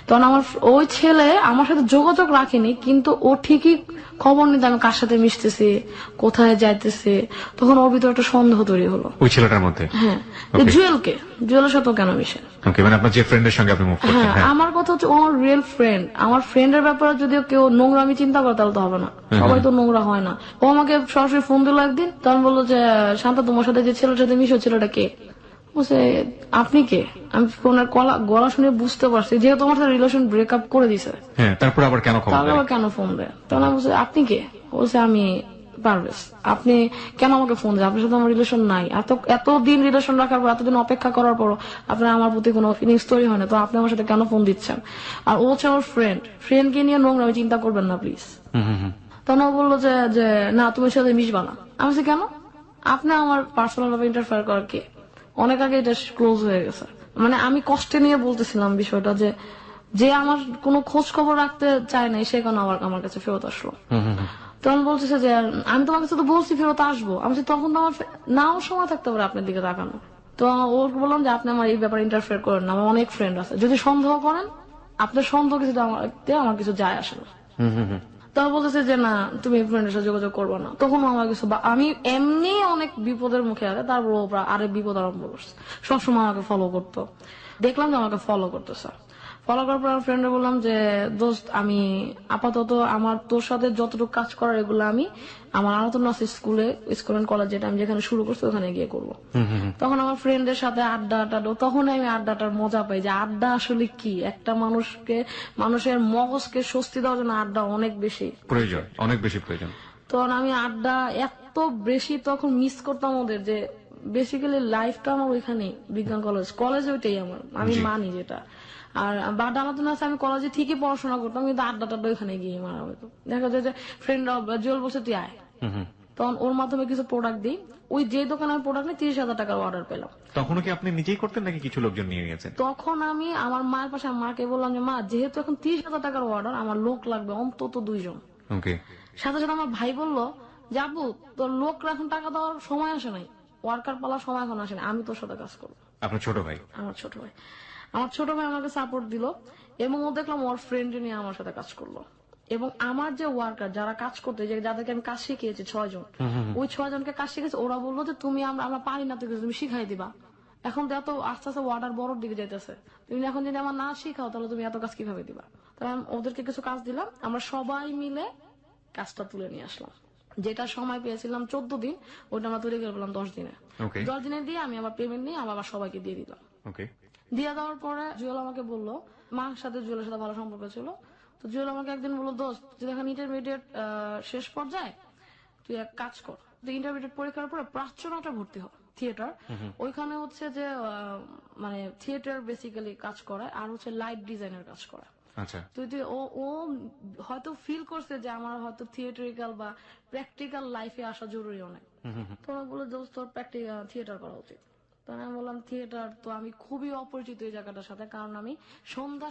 তখন আমার ওই ছেলে আমার সাথে যোগাযোগ রাখেনি, কিন্তু ও ঠিকই খবর নিতে আমি কার সাথে মিশতেছি, কোথায় যাইতেছে, তখন ওর ভিতরে একটা সন্দেহ তৈরি হলো। ওই ছেলেটার মধ্যে? হ্যাঁ, Okay. জুয়েলের সাথেও কেন মিশে। ওকে, মানে আপনার যে ফ্রেন্ডের সঙ্গে আপনি মুভ করতেন। হ্যাঁ, হ্যাঁ, আমার কথা হচ্ছে ও আমার রিয়েল ফ্রেন্ড। আমার ফ্রেন্ডের ব্যাপারে যদি কেউ নোংরা আমি চিন্তা করে তাহলে তো হবে না, সবাই তো নোংরা হয় না। ও আমাকে সরাসরি ফোন দিল একদিন, তখন বললো যে শান্তা তোমার সাথে যে ছেলেটার সাথে মিশো ছেলেটা কে? বলছে আপনি কে? আমি ফোনের গলা শুনে বুঝতে পারছি যেহেতু আমার সাথে রিলেশন ব্রেকআপ করে দিছে, হ্যাঁ, তারপর আবার কেন খবর তাহলে দেয়? আবার কেন ফোন দেয়? তখন আমি বলছি আপনি কে? বলছে আমি পারভেজ। আপনি কেন আমাকে ফোন দেন? আপনার সাথে আমার রিলেশন নাই। এতদিন রিলেশন রাখার পর, এতদিন অপেক্ষা করার পর আপনার আমার প্রতি কোনো ফিলিংস তৈরি হয় না, তো আপনি আমার সাথে কেন ফোন দিচ্ছেন? আর ও হচ্ছে আমার ফ্রেন্ডকে নিয়ে নোংরা আমি চিন্তা করবেন না প্লিজ। তখন ও বললো যে যে না তুমি সাথে মিশবা না। আমি বলছি কেন? আপনি আমার পার্সোনাল ভাবে ইন্টারফেয়ার করার কে? অনেক আগে এটা ক্লোজ হয়ে গেছে। মানে আমি কষ্টে নিয়ে বলতেছিলাম বিষয়টা যে যে আমার কোনো খোঁজ খবর রাখতে চায় নাই সে কেন আবার আমার কাছে ফেরত আসলো। তখন বলতেছে যে আমি তোমার কাছে তো বলছি ফেরত আসবো। আমি বলছি, তখন তো আমার নাও সময় থাকতে পারে আপনার দিকে তাকানো। তো ওর বললাম যে আপনি আমার এই ব্যাপারে ইন্টারফেয়ার করেন না, আমার অনেক ফ্রেন্ড আছে, যদি সন্দেহ করেন আপনার সন্দেহ কিছু আমার কিছু যায় আসে না। তখন বলতেছে যে না তুমি ফ্রেন্ডের সাথে যোগাযোগ করবো না। তখন আমার কিছু আমি এমনি অনেক বিপদের মুখে আছে, তারপর ও আরে বিপদ আরম্ভ করছে। সবসময় আমাকে ফলো করতো, দেখলাম যে আমাকে ফলো করতেছে। ফলো করার পর আমার ফ্রেন্ডে বললাম যে দোস্ত আমি আপাতত আমার তোর সাথে যতটুকু কাজ করার এগুলো আমি আমার আনাতন নার্সিং স্কুল এন্ড কলেজ যেটা আমি যেখানে শুরু করছি ওখানে গিয়ে করবো। তখন আমার ফ্রেন্ডের সাথে আড্ডা তখন আমি আড্ডাটার মজা পাই যে আড্ডা আসলে কি, একটা মানুষের মগজকে স্বস্তি দেওয়ার জন্য আড্ডা অনেক বেশি প্রয়োজন, অনেক বেশি প্রয়োজন। তখন আমি আড্ডা এত বেশি তখন মিস করতাম ওদের, যে বেসিক্যালি লাইফটা আমার ওইখানেই বিজ্ঞান কলেজ ওইটাই আমার, আমি মানি যেটা। আর বাড্ডা আলাদা আছে, আমি কলেজে ঠিকই পড়াশোনা করতাম কিন্তু আড্ডা টাড্ডা ওইখানে গিয়ে মারা হতো। দেখা যায় যে ফ্রেন্ড জুয়েল বসে তুই আয়, তখন ওর মাধ্যমে কিছু প্রোডাক্ট দিই, ওই যে দোকানে আমি প্রোডাক্ট নিই 30,000 টাকার অর্ডার পেলাম। তখনও কি আপনি নিজেই করতেন নাকি কিছু লোকজন নিয়ে গেছেন? তখন আমি আমার মায়ের পাশে মাকে বললাম যে মা যেহেতু এখন 30,000 টাকার অর্ডার, আমার লোক লাগবে অন্তত 2 জন। ওকে। সাথে সাথে আমার ভাই বললো যে আব্বু তোর লোকরা এখন টাকা দেওয়ার সময় আসে নাই, ওয়ার্কার পালার সময় এখন আসে নাই, আমি তোর সাথে কাজ করবো। আপনার ছোট ভাই? আমার ছোট ভাই আমাকে সাপোর্ট দিল এবং ও দেখলাম ওর ফ্রেন্ড নিয়ে আমার সাথে কাজ করলো। এবং আমার যে ওয়ার্কার যারা কাজ করতে, যাদেরকে আমি কাজ শিখিয়েছি 6 জন, ওই 6 জনকে কাজ শিখেছে, ওরা বললো যে তুমি আমরা পারি না, তুমি শিখাই দিবা। এখন তো এত আস্তে আস্তে ওয়ার্ডার বড় দিকে যাইতেছে, তুমি এখন যদি আমার না শিখাও তাহলে তুমি এত কাজ কিভাবে দিবা? তাহলে আমি ওদেরকে কিছু কাজ দিলাম, আমরা সবাই মিলে কাজটা তুলে নিয়ে আসলাম। যেটা সময় পেয়েছিলাম 14 দিন, ওটা আমরা তৈরি করে ফেললাম 10 দিনে। 10 দিনে দিয়ে আমি আমার পেমেন্ট নিয়ে আবার সবাইকে দিয়ে দিলাম। দিয়ে দেওয়ার পরে জুয়েল আমাকে বললো, মার সাথে জুয়েলের সাথে ভালো সম্পর্ক ছিল, তো জুয়েল আমাকে একদিন বললো দোস্ত তুই এখন ইন্টারমিডিয়েট শেষ পর্যায়ে তুই এক কাজ কর, তুই ইন্টারমিডিয়েট পরীক্ষার পরে প্রাচ্যনাটে ভর্তি হ, থিয়েটার। ওইখানে হচ্ছে যে মানে থিয়েটার বেসিক্যালি কাজ করে আর হচ্ছে লাইট ডিজাইনের কাজ করে। আচ্ছা। তুই ও হয়তো ফিল করছে যে আমার হয়তো থিয়েটারিক্যাল বা প্র্যাকটিক্যাল লাইফে আসা জরুরি অনেক। তো আমি বললো দোস্ত তোর প্র্যাকটিক্যাল থিয়েটার করা উচিত। তখন আমি বললাম থিয়েটার তো আমি খুবই অপরিচিত এই জায়গাটার সাথে, কারণ আমি সন্ধ্যা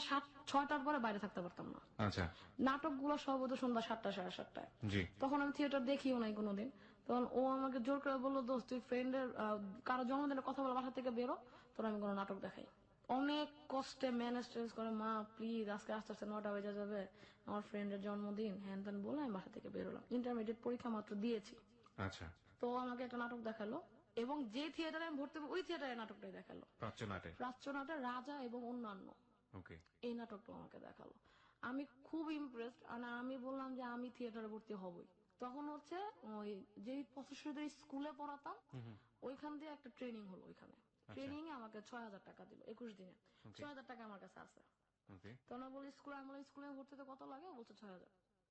6টার পরে বাইরে থাকতে পারতাম না। আচ্ছা। নাটকগুলো সব হতো সন্ধ্যা 7টা 7:30টায়। তখন আমি থিয়েটার দেখিও নাই কোনোদিন। তখন ও আমাকে জোর করে বললো দোস্ত তুই ফ্রেন্ডের কারো জন্মদিনের কথা বলে বাসা থেকে বেরো, তোর আমি কোনো নাটক দেখাই। অনেক কষ্টে ম্যানেজ করে মা প্লিজ আজকে আস্তে আস্তে 9টা বেজে যাবে, আমার ফ্রেন্ডের জন্মদিন হ্যান ত্যান বলে আমি বাসা থেকে বেরোলাম। ইন্টারমিডিয়েট পরীক্ষা মাত্র দিয়েছি। আচ্ছা। তো আমাকে একটা নাটক দেখালো এবং যে থিয়েটারে আমি ভর্তি ওই থিয়েটারে নাটকটাই দেখালো, প্রাচ্যনাটে রাজা এবং অন্যান্য। এই নাটকটা আমাকে দেখালো, আমি খুব ইমপ্রেসড। আমি বললাম যে আমি থিয়েটারে ভর্তি হবই। তখন হচ্ছে ওই যে প্রফেসরদের স্কুলে পড়াতাম ওইখান দিয়ে একটা ট্রেনিং হলো, ওইখানে ট্রেনিং এ আমাকে 6,000 টাকা দিল 21 দিনে। 6,000 টাকা আমার কাছে আছে। তখন আমি বলি স্কুলে ভর্তিতে কত লাগে? বলছে 6,000।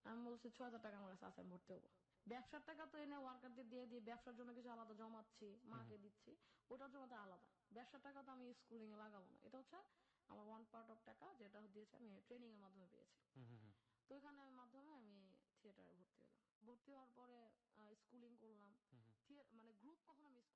আমি বলছি 6,000 টাকা আমার কাছে আছে, আমি ভর্তি হবো। ব্যবসার টাকা তো এনে ওয়ার্কারদের দিয়ে ব্যবসার জন্য কিছু আলাদা জমাচ্ছি, মাকে দিচ্ছি, ওটার জন্য তো আলাদা। ব্যবসার টাকা তো আমি স্কুলিং এ লাগাবো না, এটা হচ্ছে আমার ওয়ান পার্ট অফ টাকা যেটা দিয়েছে আমি ট্রেনিং এর মাধ্যমে পেয়েছি। তো ওইখানে মাধ্যমে আমি থিয়েটারে ভর্তি হলাম। ভর্তি হওয়ার পরে স্কুলিং করলাম, মানে গ্রুপ কখনো মিস